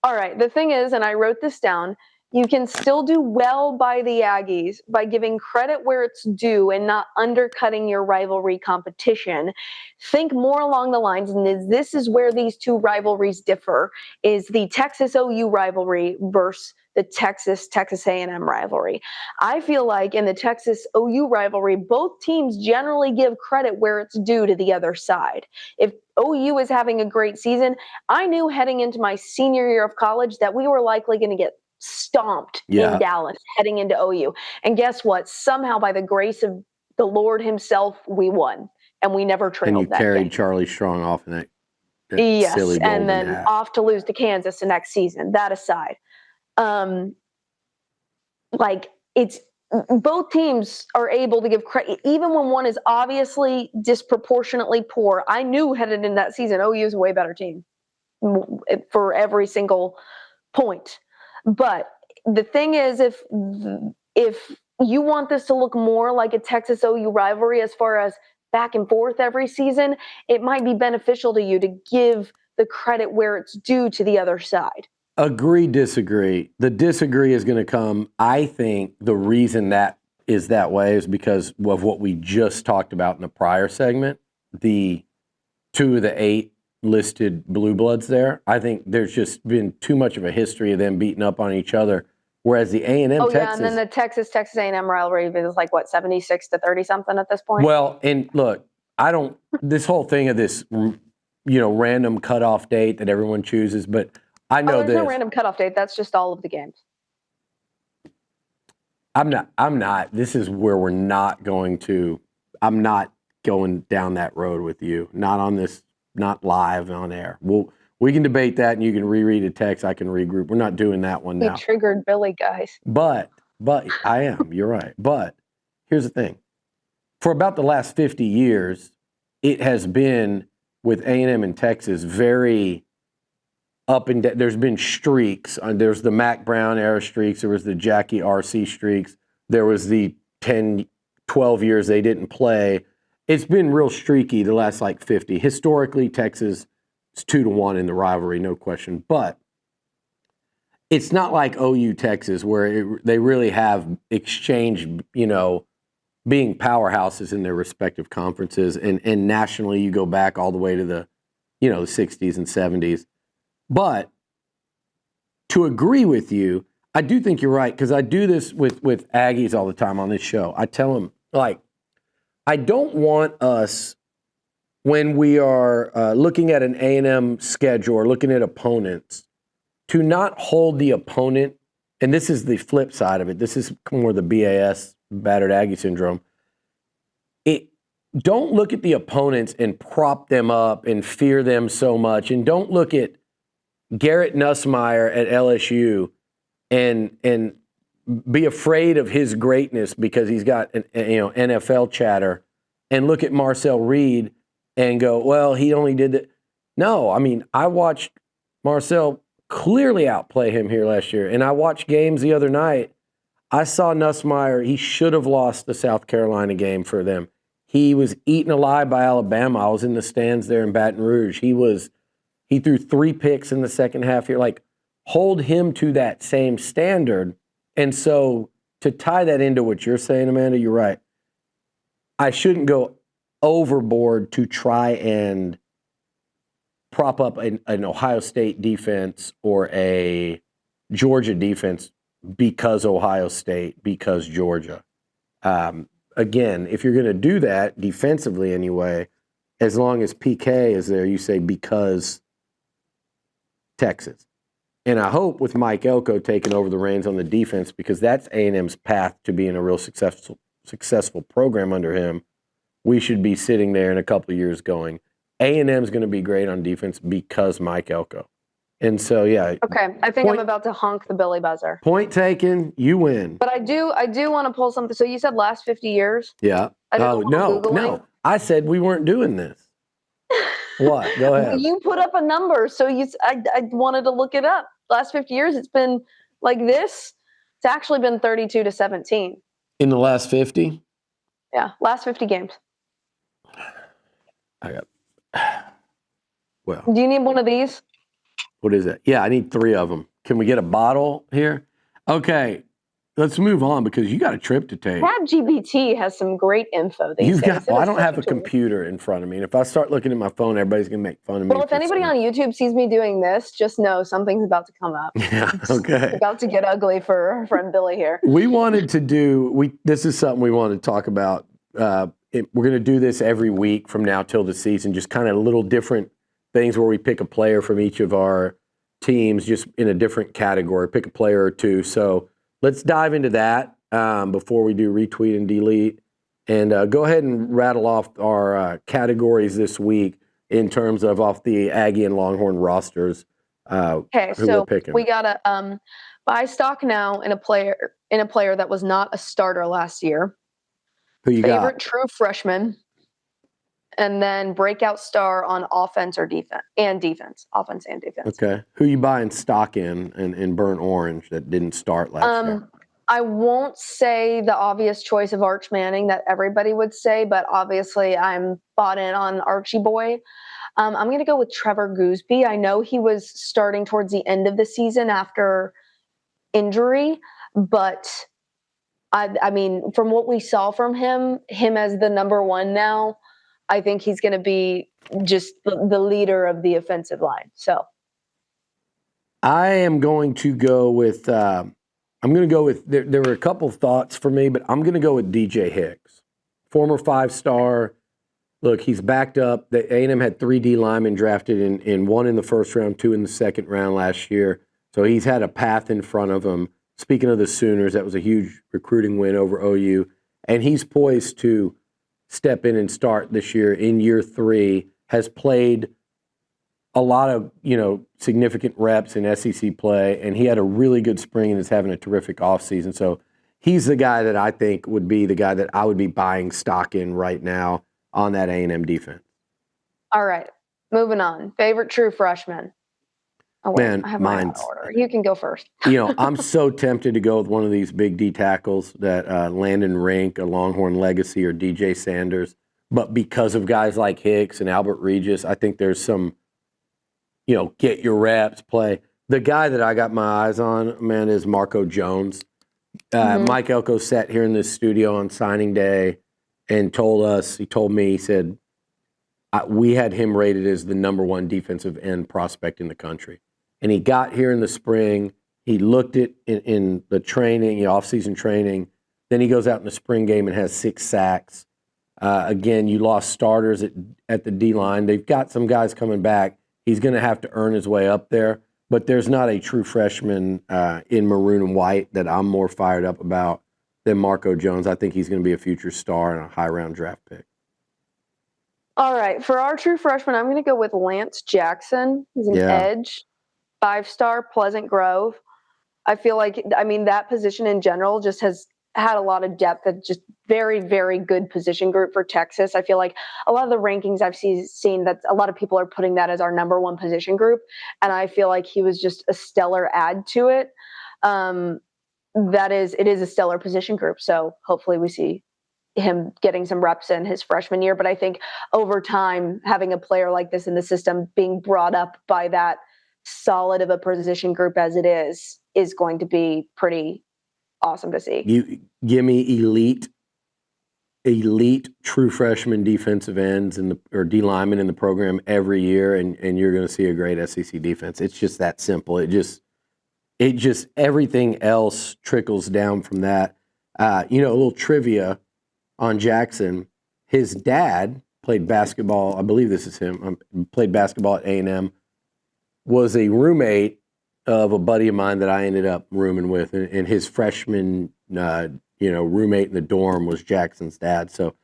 All right. The thing is, and I wrote this down, You can still do well by the Aggies by giving credit where it's due and not undercutting your rivalry competition. Think more along the lines, and this is where these two rivalries differ, is the Texas OU rivalry versus the Texas A&M rivalry. I feel like in the Texas OU rivalry, both teams generally give credit where it's due to the other side. If OU is having a great season, I knew heading into my senior year of college that we were likely going to get stomped in Dallas heading into OU. And guess what? Somehow, by the grace of the Lord himself, we won. And we never trailed that And you carried game. Charlie Strong off in that yes, silly and then hat. off to lose to Kansas the next season. That aside. Like, it's both teams are able to give credit, even when one is obviously disproportionately poor. I knew headed into that season, OU is a way better team for every single point. But the thing is, if you want this to look more like a Texas OU rivalry as far as back and forth every season, it might be beneficial to you to give the credit where it's due to the other side. Agree, disagree. The disagree is going to come. I think the reason that is that way is because of what we just talked about in the prior segment. The 2 of the 8 listed blue bloods there. I think there's just been too much of a history of them beating up on each other. Whereas the A&M Texas. Yeah, and then the Texas A&M rivalry is like what, 76 to 30 something at this point. Well, and look, this whole thing of this, random cutoff date that everyone chooses, but I know there's no random cutoff date. That's just all of the games. I'm not. This is where we're not going to. I'm not going down that road with you. Not on this. Not live on air. We can debate that, and you can reread a text. I can regroup. We're not doing that one now. You triggered Billy, guys. But I am. You're right. But here's the thing. For about the last 50 years, it has been with A&M and Texas very up and down. There's been streaks. There's the Mac Brown era streaks. There was the Jackie RC streaks. There was the 10, 12 years they didn't play. It's been real streaky the last 50. Historically, Texas is 2-1 in the rivalry, no question. But it's not like OU Texas where they really have exchanged, being powerhouses in their respective conferences. And nationally, you go back all the way to the, the 60s and 70s. But to agree with you, I do think you're right, because I do this with Aggies all the time on this show. I tell them, I don't want us, when we are looking at an A&M schedule or looking at opponents, to not hold the opponent, and this is the flip side of it. This is more the BAS, battered Aggie syndrome. Don't look at the opponents and prop them up and fear them so much, and don't look at Garrett Nussmeier at LSU and be afraid of his greatness because he's got an NFL chatter, and look at Marcel Reed and go, well, he only did that. No, I watched Marcel clearly outplay him here last year, and I watched games the other night. I saw Nussmeier. He should have lost the South Carolina game for them. He was eaten alive by Alabama. I was in the stands there in Baton Rouge. He threw 3 picks in the second half here. Hold him to that same standard. And so to tie that into what you're saying, Amanda, you're right. I shouldn't go overboard to try and prop up an Ohio State defense or a Georgia defense because Ohio State, because Georgia. Again, if you're going to do that defensively anyway, as long as PK is there, you say because Texas. And I hope with Mike Elko taking over the reins on the defense, because that's A&M's path to being a real successful program under him, we should be sitting there in a couple of years going, A&M's going to be great on defense because Mike Elko. And so, yeah. Okay, I think I'm about to honk the Billy buzzer. Point taken, you win. But I do want to pull something. So you said last 50 years? Yeah. No. I said we weren't doing this. What? Go ahead. You put up a number, so I wanted to look it up. Last 50 years, it's been like this. It's actually been 32 to 17. In the last 50? Yeah, last 50 games. Well. Do you need one of these? What is it? Yeah, I need 3 of them. Can we get a bottle here? Okay, let's move on because you got a trip to take. ChatGPT has some great info these days. Well, I don't have a computer in front of me. And if I start looking at my phone, everybody's going to make fun of me. Well, if anybody on YouTube sees me doing this, just know something's about to come up. Yeah, okay. It's about to get ugly for our friend Billy here. We wanted to this is something we wanted to talk about. We're going to do this every week from now till the season, just kind of little different things where we pick a player from each of our teams just in a different category, pick a player or two. So let's dive into that before we do retweet and delete. And go ahead and rattle off our categories this week in terms of off the Aggie and Longhorn rosters. Okay, so we got to buy stock now in a player that was not a starter last year. Who you Favorite got? True freshman, and then breakout star on offense and defense. Okay, who you buying stock in burnt orange that didn't start last year? I won't say the obvious choice of Arch Manning that everybody would say, but obviously I'm bought in on Archie boy. I'm going to go with Trevor Gooseby. I know he was starting towards the end of the season after injury, but I mean, from what we saw from him as the number one now, I think he's going to be just the leader of the offensive line. So I am going to go with there were a couple thoughts for me, but I'm going to go with DJ Hicks, former 5-star. Look, he's backed up. The A&M had 3 D linemen drafted in 1 in the first round, 2 in the second round last year. So he's had a path in front of him. Speaking of the Sooners, that was a huge recruiting win over OU. And he's poised to step in and start this year in year 3, has played a lot of, significant reps in SEC play, and he had a really good spring and is having a terrific offseason. So he's the guy that I think would be the guy that I would be buying stock in right now on that A&M defense. All right, moving on. Favorite true freshman. Oh, wait, Man, I have mine out of order. You can go first. I'm so tempted to go with one of these big D tackles that Landon Rink, a Longhorn legacy, or DJ Sanders. But because of guys like Hicks and Albert Regis, I think there's some, get your reps play. The guy that I got my eyes on, man, is Marco Jones. Mike Elko sat here in this studio on signing day and he said, we had him rated as the number 1 defensive end prospect in the country. And he got here in the spring. He looked at in the training, off-season training. Then he goes out in the spring game and has 6 sacks. Again, you lost starters at the D-line. They've got some guys coming back. He's going to have to earn his way up there. But there's not a true freshman in maroon and white that I'm more fired up about than Marco Jones. I think he's going to be a future star and a high-round draft pick. All right, for our true freshman, I'm going to go with Lance Jackson. He's an edge, 5-star, Pleasant Grove. I feel like, that position in general just has had a lot of depth. Of just very, very good position group for Texas. I feel like a lot of the rankings I've seen that a lot of people are putting that as our number 1 position group, and I feel like he was just a stellar add to it. It is a stellar position group, so hopefully we see him getting some reps in his freshman year. But I think over time, having a player like this in the system being brought up by that solid of a position group as it is going to be pretty awesome to see. You give me elite true freshman defensive ends or D linemen in the program every year, and you're going to see a great SEC defense. It's just that simple. It just everything else trickles down from that. A little trivia on Jackson. His dad played basketball. I believe this is him. Played basketball at A&M. Was a roommate of a buddy of mine that I ended up rooming with, and his freshman, roommate in the dorm was Jackson's dad. So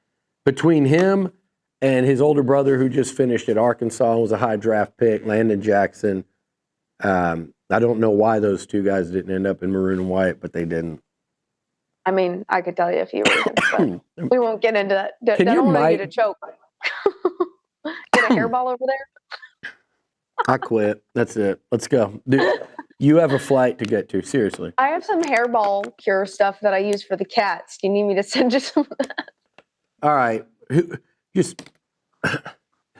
between him and his older brother, who just finished at Arkansas and was a high draft pick, Landon Jackson, I don't know why those 2 guys didn't end up in maroon and white, but they didn't. I could tell you a few reasons, but we won't get into that. Can that your only mic... need a choke. Get a hairball over there? I quit. That's it. Let's go. Dude, you have a flight to get to. Seriously. I have some hairball cure stuff that I use for the cats. Do you need me to send you some of that? All right. Who's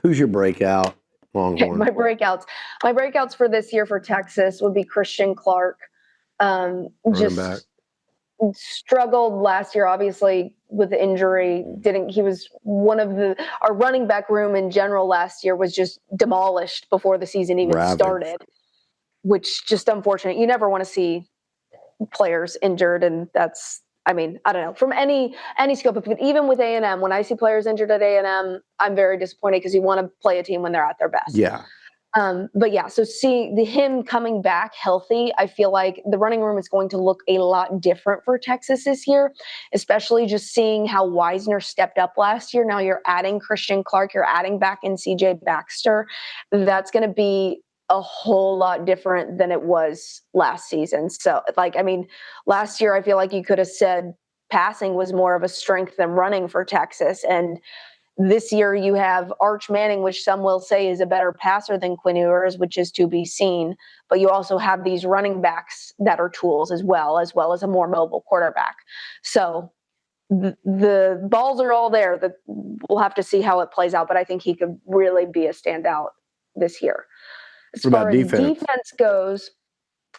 your breakout, Longhorn? Okay, my breakouts for this year for Texas would be Christian Clark. Running back. Struggled last year, obviously, with the injury. He was one of our running back room in general last year was just demolished before the season even started, which just unfortunate. You never want to see players injured, and that's, I mean, I don't know, from any scope, but even with A&M, when I see players injured at A&M, I'm very disappointed because you want to play a team when they're at their best. Yeah. But yeah, so seeing him coming back healthy, I feel like the running room is going to look a lot different for Texas this year, especially just seeing how Wisner stepped up last year. Now you're adding Christian Clark, you're adding back in CJ Baxter. That's going to be a whole lot different than it was last season. So, like, I mean, last year I feel like you could have said passing was more of a strength than running for Texas, and this year you have Arch Manning, which some will say is a better passer than Quinn Ewers, which is to be seen. But you also have these running backs that are tools as well as a more mobile quarterback. So the balls are all there. We'll have to see how it plays out, but I think he could really be a standout this year. As far as defense goes,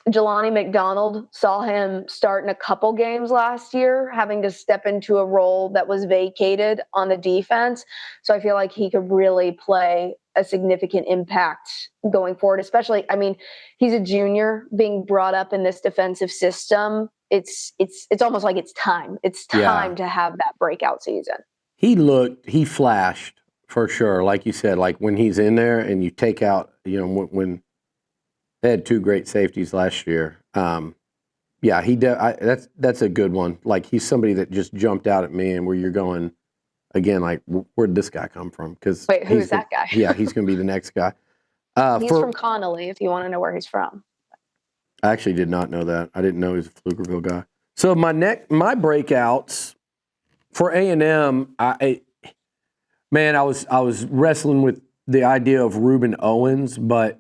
Jelani McDonald, saw him start in a couple games last year, having to step into a role that was vacated on the defense. So I feel like he could really play a significant impact going forward, especially, I mean, he's a junior being brought up in this defensive system. It's almost like it's time. It's time to have that breakout season. He flashed for sure. Like you said, like when he's in there and you take out, when they had two great safeties last year. That's a good one. Like, he's somebody that just jumped out at me, and where you're going, again, like, where'd this guy come from? Wait, who's that guy? Yeah, he's going to be the next guy. He's from Connolly, if you want to know where he's from. I actually did not know that. I didn't know he was a Pflugerville guy. So my breakouts for A&M, I was wrestling with the idea of Reuben Owens, but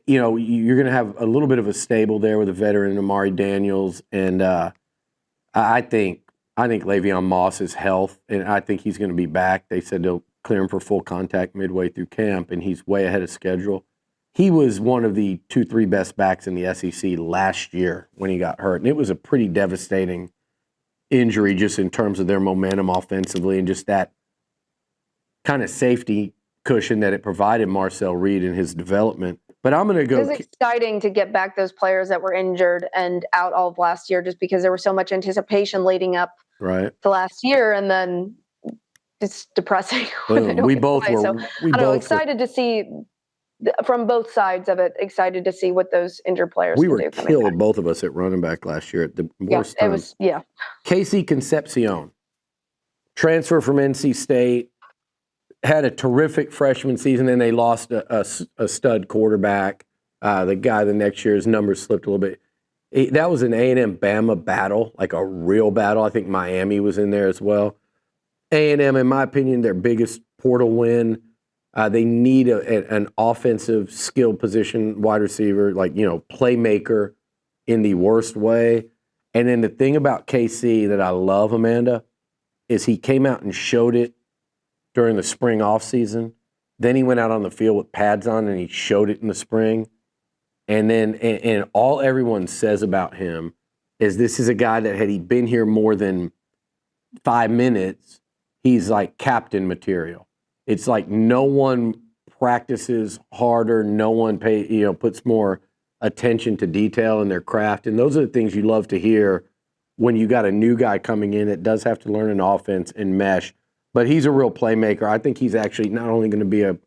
you're going to have a little bit of a stable there with a veteran, Amari Daniels, and I think Le'Veon Moss's health, and I think he's going to be back. They said they'll clear him for full contact midway through camp, and he's way ahead of schedule. He was one of the 2-3 best backs in the SEC last year when he got hurt, and it was a pretty devastating injury just in terms of their momentum offensively and just that kind of safety cushion that it provided Marcel Reed in his development. But I'm going to go. It was exciting to get back those players that were injured and out all of last year, just because there was so much anticipation leading up to last year, and then it's depressing. We both were. Excited to see from both sides of it. Excited to see what those injured players. We were killed, both of us, at running back last year at the worst time. It was Casey Concepcion, transfer from NC State. Had a terrific freshman season, and they lost a stud quarterback. The guy the next year, his numbers slipped a little bit. That was an A&M Bama battle, like a real battle. I think Miami was in there as well. A&M, in my opinion, their biggest portal win. They need an offensive skill position, wide receiver, playmaker in the worst way. And then the thing about KC that I love, Amanda, is he came out and showed it during the spring off season. Then he went out on the field with pads on and he showed it in the spring. And then and all everyone says about him is this is a guy that had he been here more than 5 minutes, he's like captain material. It's like no one practices harder, no one puts more attention to detail in their craft. And those are the things you love to hear when you got a new guy coming in that does have to learn an offense and mesh. But he's a real playmaker. I think he's actually not only going to be a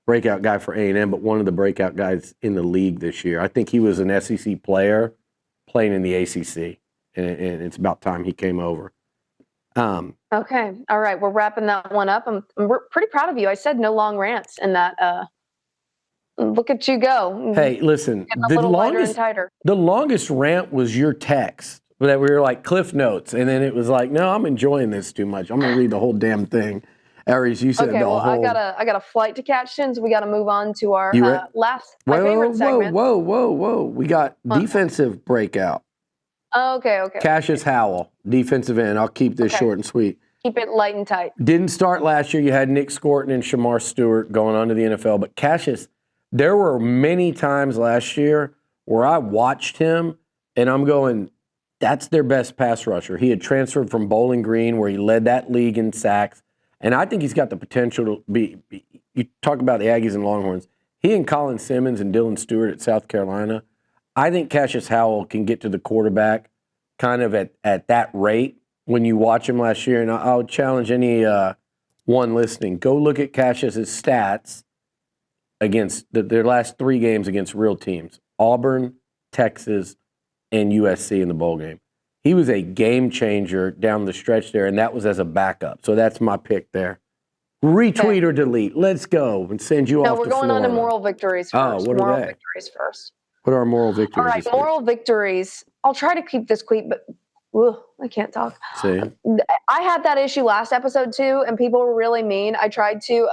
breakout guy for A&M, but one of the breakout guys in the league this year. I think he was an SEC player playing in the ACC, and it's about time he came over. Okay. All right. We're wrapping that one up. We're pretty proud of you. I said no long rants in that. Look at you go. Hey, listen, the longest rant was your text. That we were like Cliff Notes, and then it was like, no, I'm enjoying this too much. I'm going to read the whole damn thing. Aries, you said I got a flight to catch soon, so we got to move on to our my favorite segment. Whoa. We got defensive breakout. Okay. Cassius Howell, defensive end. I'll keep this short and sweet. Keep it light and tight. Didn't start last year. You had Nick Scorton and Shamar Stewart going on to the NFL, but Cassius, there were many times last year where I watched him And I'm going, that's their best pass rusher. He had transferred from Bowling Green, where he led that league in sacks. And I think he's got the potential to be you talk about the Aggies and Longhorns. He and Colin Simmons and Dylan Stewart at South Carolina, I think Cassius Howell can get to the quarterback kind of at that rate when you watch him last year. And I'll challenge any one listening. Go look at Cassius's stats against their last 3 games against real teams. Auburn, Texas, and USC in the bowl game. He was a game changer down the stretch there, and that was as a backup. So that's my pick there. Retweet or delete. Let's go and send you off to Florida. No, we're going on to moral victories first. Oh, what are they? Victories first. What are our moral victories? All right, moral victories. I'll try to keep this quick, but I can't talk. See? I had that issue last episode too, and people were really mean. I tried to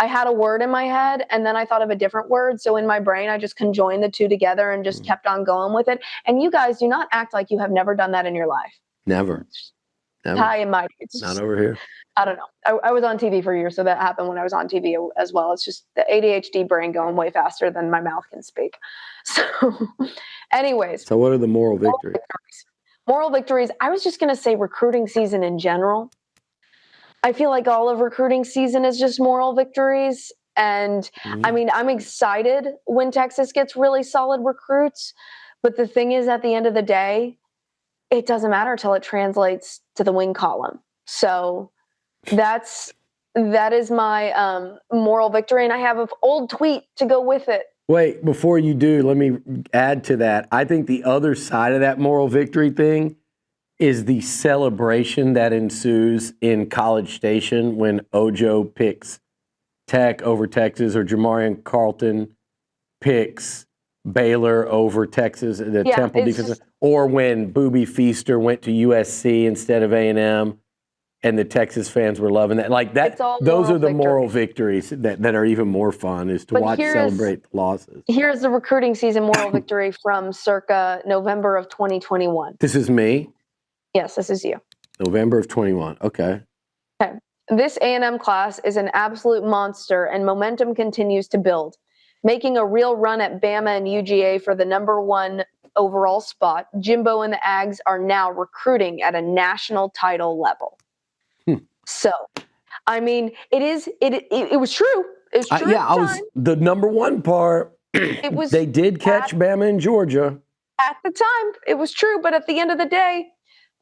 I had a word in my head, and then I thought of a different word. So in my brain, I just conjoined the two together and just kept on going with it. And you guys do not act like you have never done that in your life. Never. High and mighty. It's not over here. I don't know. I was on TV for years, so that happened when I was on TV as well. It's just the ADHD brain going way faster than my mouth can speak. So anyways. So what are the moral victories? Moral victories. I was just going to say recruiting season in general. I feel like all of recruiting season is just moral victories. And I mean, I'm excited when Texas gets really solid recruits. But the thing is, at the end of the day, it doesn't matter until it translates to the win column. So that is my moral victory. And I have an old tweet to go with it. Wait, before you do, let me add to that. I think the other side of that moral victory thing is the celebration that ensues in College Station when Ojo picks Tech over Texas, or Jamarian Carlton picks Baylor over Texas, the Temple defense, or when Booby Feaster went to USC instead of A&M, and the Texas fans were loving that. Like that, those are the moral victories that are even more fun, is to watch celebrate the losses. Here's the recruiting season moral victory from circa November of 2021. This is me? Yes, this is you. November of 21. Okay. This A&M class is an absolute monster, and momentum continues to build, making a real run at Bama and UGA for the #1 overall spot. Jimbo and the Aggs are now recruiting at a national title level. So, I mean, it was true. It was true. I was the #1 part. It was. They did catch Bama in Georgia. At the time, it was true, but at the end of the day,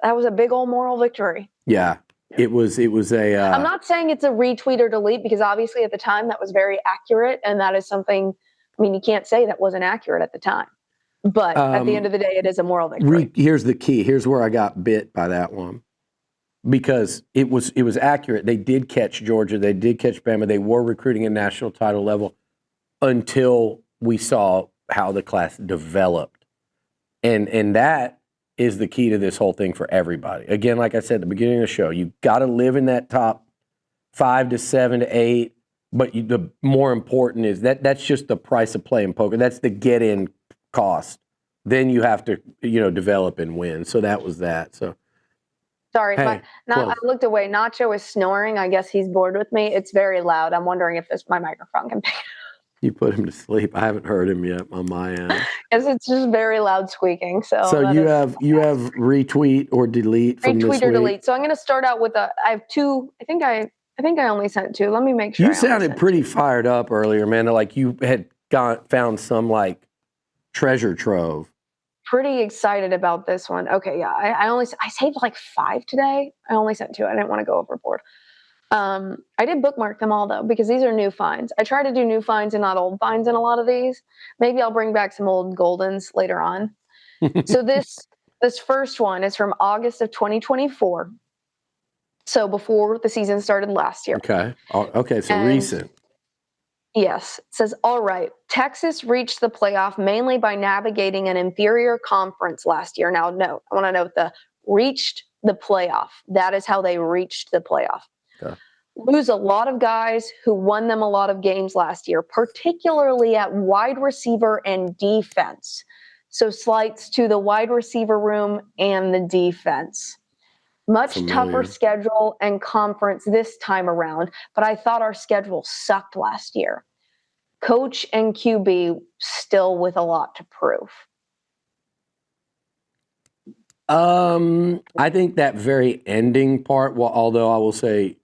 that was a big old moral victory. Yeah, it was a. I'm not saying it's a retweet or delete, because obviously at the time that was very accurate, and that is something. I mean, you can't say that wasn't accurate at the time, but at the end of the day, it is a moral victory. Here's the key. Here's where I got bit by that one, because it was accurate. They did catch Georgia. They did catch Bama. They were recruiting at national title level until we saw how the class developed, and that is the key to this whole thing for everybody. Again, like I said at the beginning of the show, you got to live in that top 5 to 7 to 8. But the more important is that's just the price of playing poker. That's the get-in cost. Then you have to, develop and win. So that was that. So sorry, I looked away. Nacho is snoring. I guess he's bored with me. It's very loud. I'm wondering if my microphone can pick it up. You put him to sleep. I haven't heard him yet on my end. Yes, it's just very loud squeaking. So you have retweet or delete from this week? Retweet or delete. So I'm going to start out with I have 2. I think I only sent 2. Let me make sure. You sounded pretty fired up earlier, man. Like you had found some treasure trove. Pretty excited about this one. Okay, yeah. I saved 5 today. I only sent 2. I didn't want to go overboard. I did bookmark them all though, because these are new finds. I try to do new finds and not old finds in a lot of these. Maybe I'll bring back some old Goldens later on. So this first one is from August of 2024. So before the season started last year. Okay. So recent. Yes. It says, all right, Texas reached the playoff mainly by navigating an inferior conference last year. Now, I want to note reached the playoff. That is how they reached the playoff. Okay. Lose a lot of guys who won them a lot of games last year, particularly at wide receiver and defense. So slights to the wide receiver room and the defense. Much tougher schedule and conference this time around, but I thought our schedule sucked last year. Coach and QB still with a lot to prove. I think that very ending part, well, although I will say,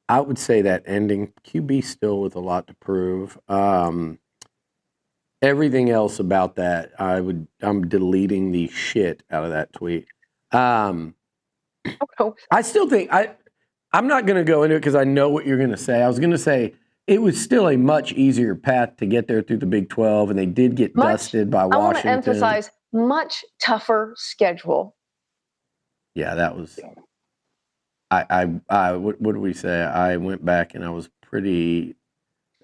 I would say that ending QB still with a lot to prove. Everything else about that, I'm deleting the shit out of that tweet. I still think I'm not going to go into it because I know what you're going to say. I was going to say it was still a much easier path to get there through the Big 12, and they did get dusted by Washington. I want to emphasize much tougher schedule. Yeah, that was. What did we say? I went back and I was pretty.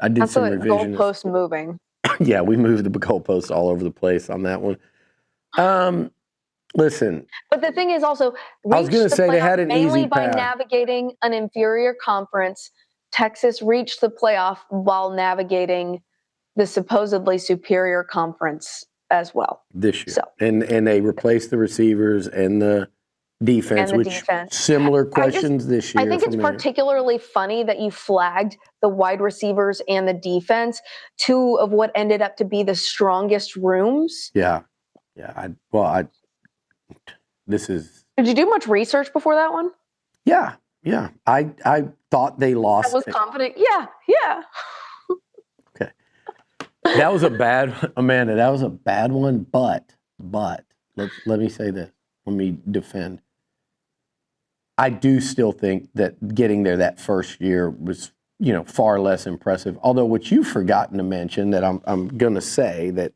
I did some revisions. Goalpost moving. Yeah, we moved the goalposts all over the place on that one. Listen. But the thing is also, I was going to say they had an easy path. Mainly by navigating an inferior conference, Texas reached the playoff while navigating the supposedly superior conference as well. This year. So, and they replaced the receivers and the defense, similar questions this year. I think it's particularly funny that you flagged the wide receivers and the defense, two of what ended up to be the strongest rooms. Yeah. This is. Did you do much research before that one? Yeah. I thought they lost. I was confident. Yeah. Okay. That was a bad, Amanda. That was a bad one. But let me say this. Let me defend. I do still think that getting there that first year was, far less impressive. Although what you've forgotten to mention that I'm going to say that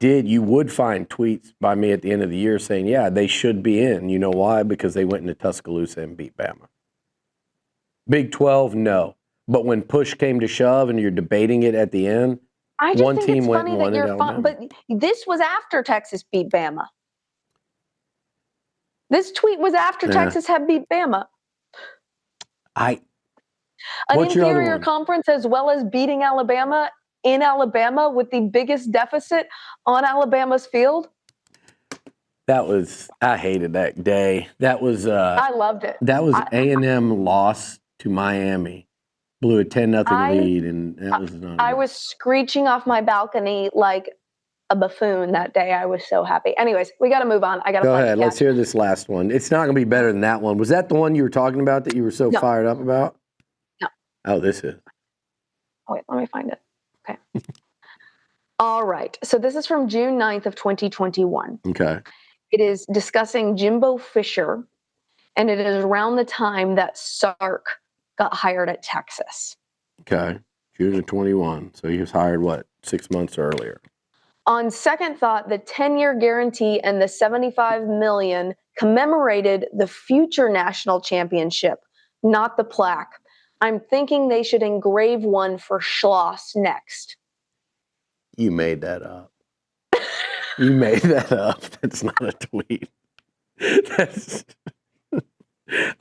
you would find tweets by me at the end of the year saying, yeah, they should be in. You know why? Because they went into Tuscaloosa and beat Bama. Big 12, no. But when push came to shove and you're debating it at the end, one team went and won it. But this was after Texas beat Bama. This tweet was after Texas had beat Bama. An inferior conference as well as beating Alabama in Alabama with the biggest deficit on Alabama's field. I hated that day. That was. I loved it. That was A&M loss to Miami. Blew a 10-0 lead, and that was not. I was screeching off my balcony like a buffoon that day. I was so happy. Anyways, we got to move on. Go ahead. Let's hear this last one. It's not going to be better than that one. Was that the one you were talking about that you were so fired up about? No. Oh, this is. Oh, wait, let me find it. Okay. All right. So this is from June 9th of 2021. Okay. It is discussing Jimbo Fisher, and it is around the time that Sark got hired at Texas. Okay. June of 21. So he was hired, 6 months earlier? On second thought, the 10-year guarantee and the $75 million commemorated the future national championship, not the plaque. I'm thinking they should engrave one for Schloss next. You made that up. You made that up. That's not a tweet.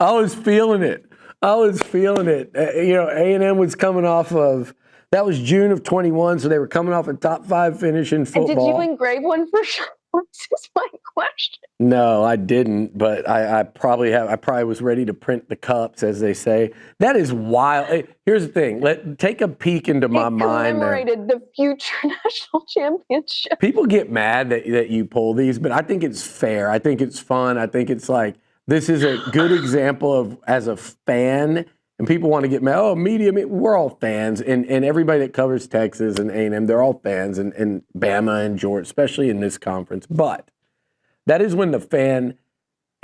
I was feeling it. A&M was coming off of. That was June of 21, so they were coming off a top 5 finish in football. And did you engrave one for sure? This is my question. No, I didn't, but I probably have. I probably was ready to print the cups, as they say. That is wild. Here's the thing. Take a peek into my mind. Commemorated the future national championship. People get mad that you pull these, but I think it's fair. I think it's fun. I think it's like, this is a good example of, as a fan. And people want to get mad. Oh, media, we're all fans. And everybody that covers Texas and A&M, they're all fans. And Bama and Georgia, especially in this conference. But that is when the fan,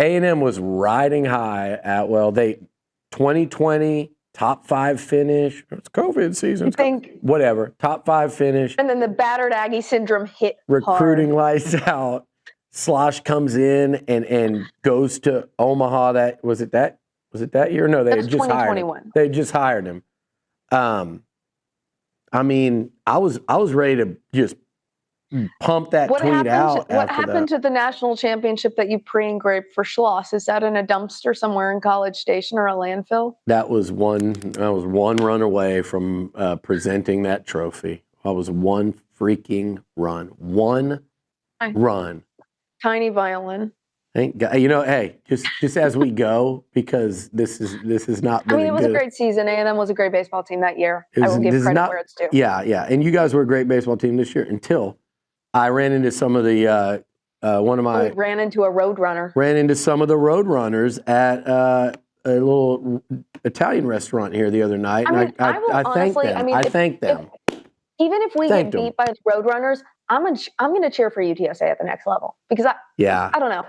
A&M was riding high at, 2020, top 5 finish. It's COVID season. Whatever. Top 5 finish. And then the battered Aggie syndrome hit recruiting hard. Lights out. Slosh comes in and goes to Omaha. Was it that year? No, they had just hired him. They just hired him. I was ready to just pump that tweet out. What happened to the national championship that you pre-engraved for Schloss? Is that in a dumpster somewhere in College Station or a landfill? That was one run away from presenting that trophy. I was one freaking run. One run. Tiny violin. Thank God. Hey, just as we go, because this is not. It was a great season. A&M was a great baseball team that year. I will give credit where it's due. Yeah, and you guys were a great baseball team this year until I ran into some of the one of my ran into a road runner. ran into some of the road runners at a little Italian restaurant here the other night, and I thanked them. I thanked them. Even if we get beat by the road runners, I'm gonna cheer for UTSA at the next level because I don't know.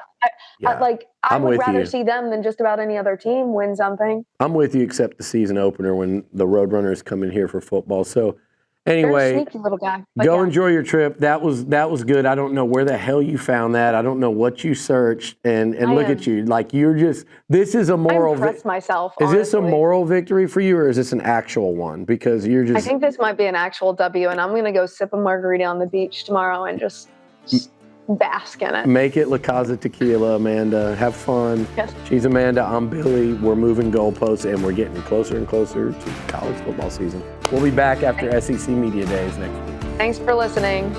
I would rather see them than just about any other team win something. I'm with you, except the season opener when the Roadrunners come in here for football. So anyway, sneaky little guy. Go enjoy your trip. That was good. I don't know where the hell you found that. I don't know what you searched. And look at you. Like you're just. This is a moral. I impressed myself. Is this a moral victory for you, or is this an actual one? Because you're just. I think this might be an actual W, and I'm gonna go sip a margarita on the beach tomorrow and just bask in it. Make it La Casa Tequila, Amanda. Have fun. Yes. She's Amanda. I'm Billy. We're moving goalposts, and we're getting closer and closer to college football season. We'll be back after SEC Media Days next week. Thanks for listening.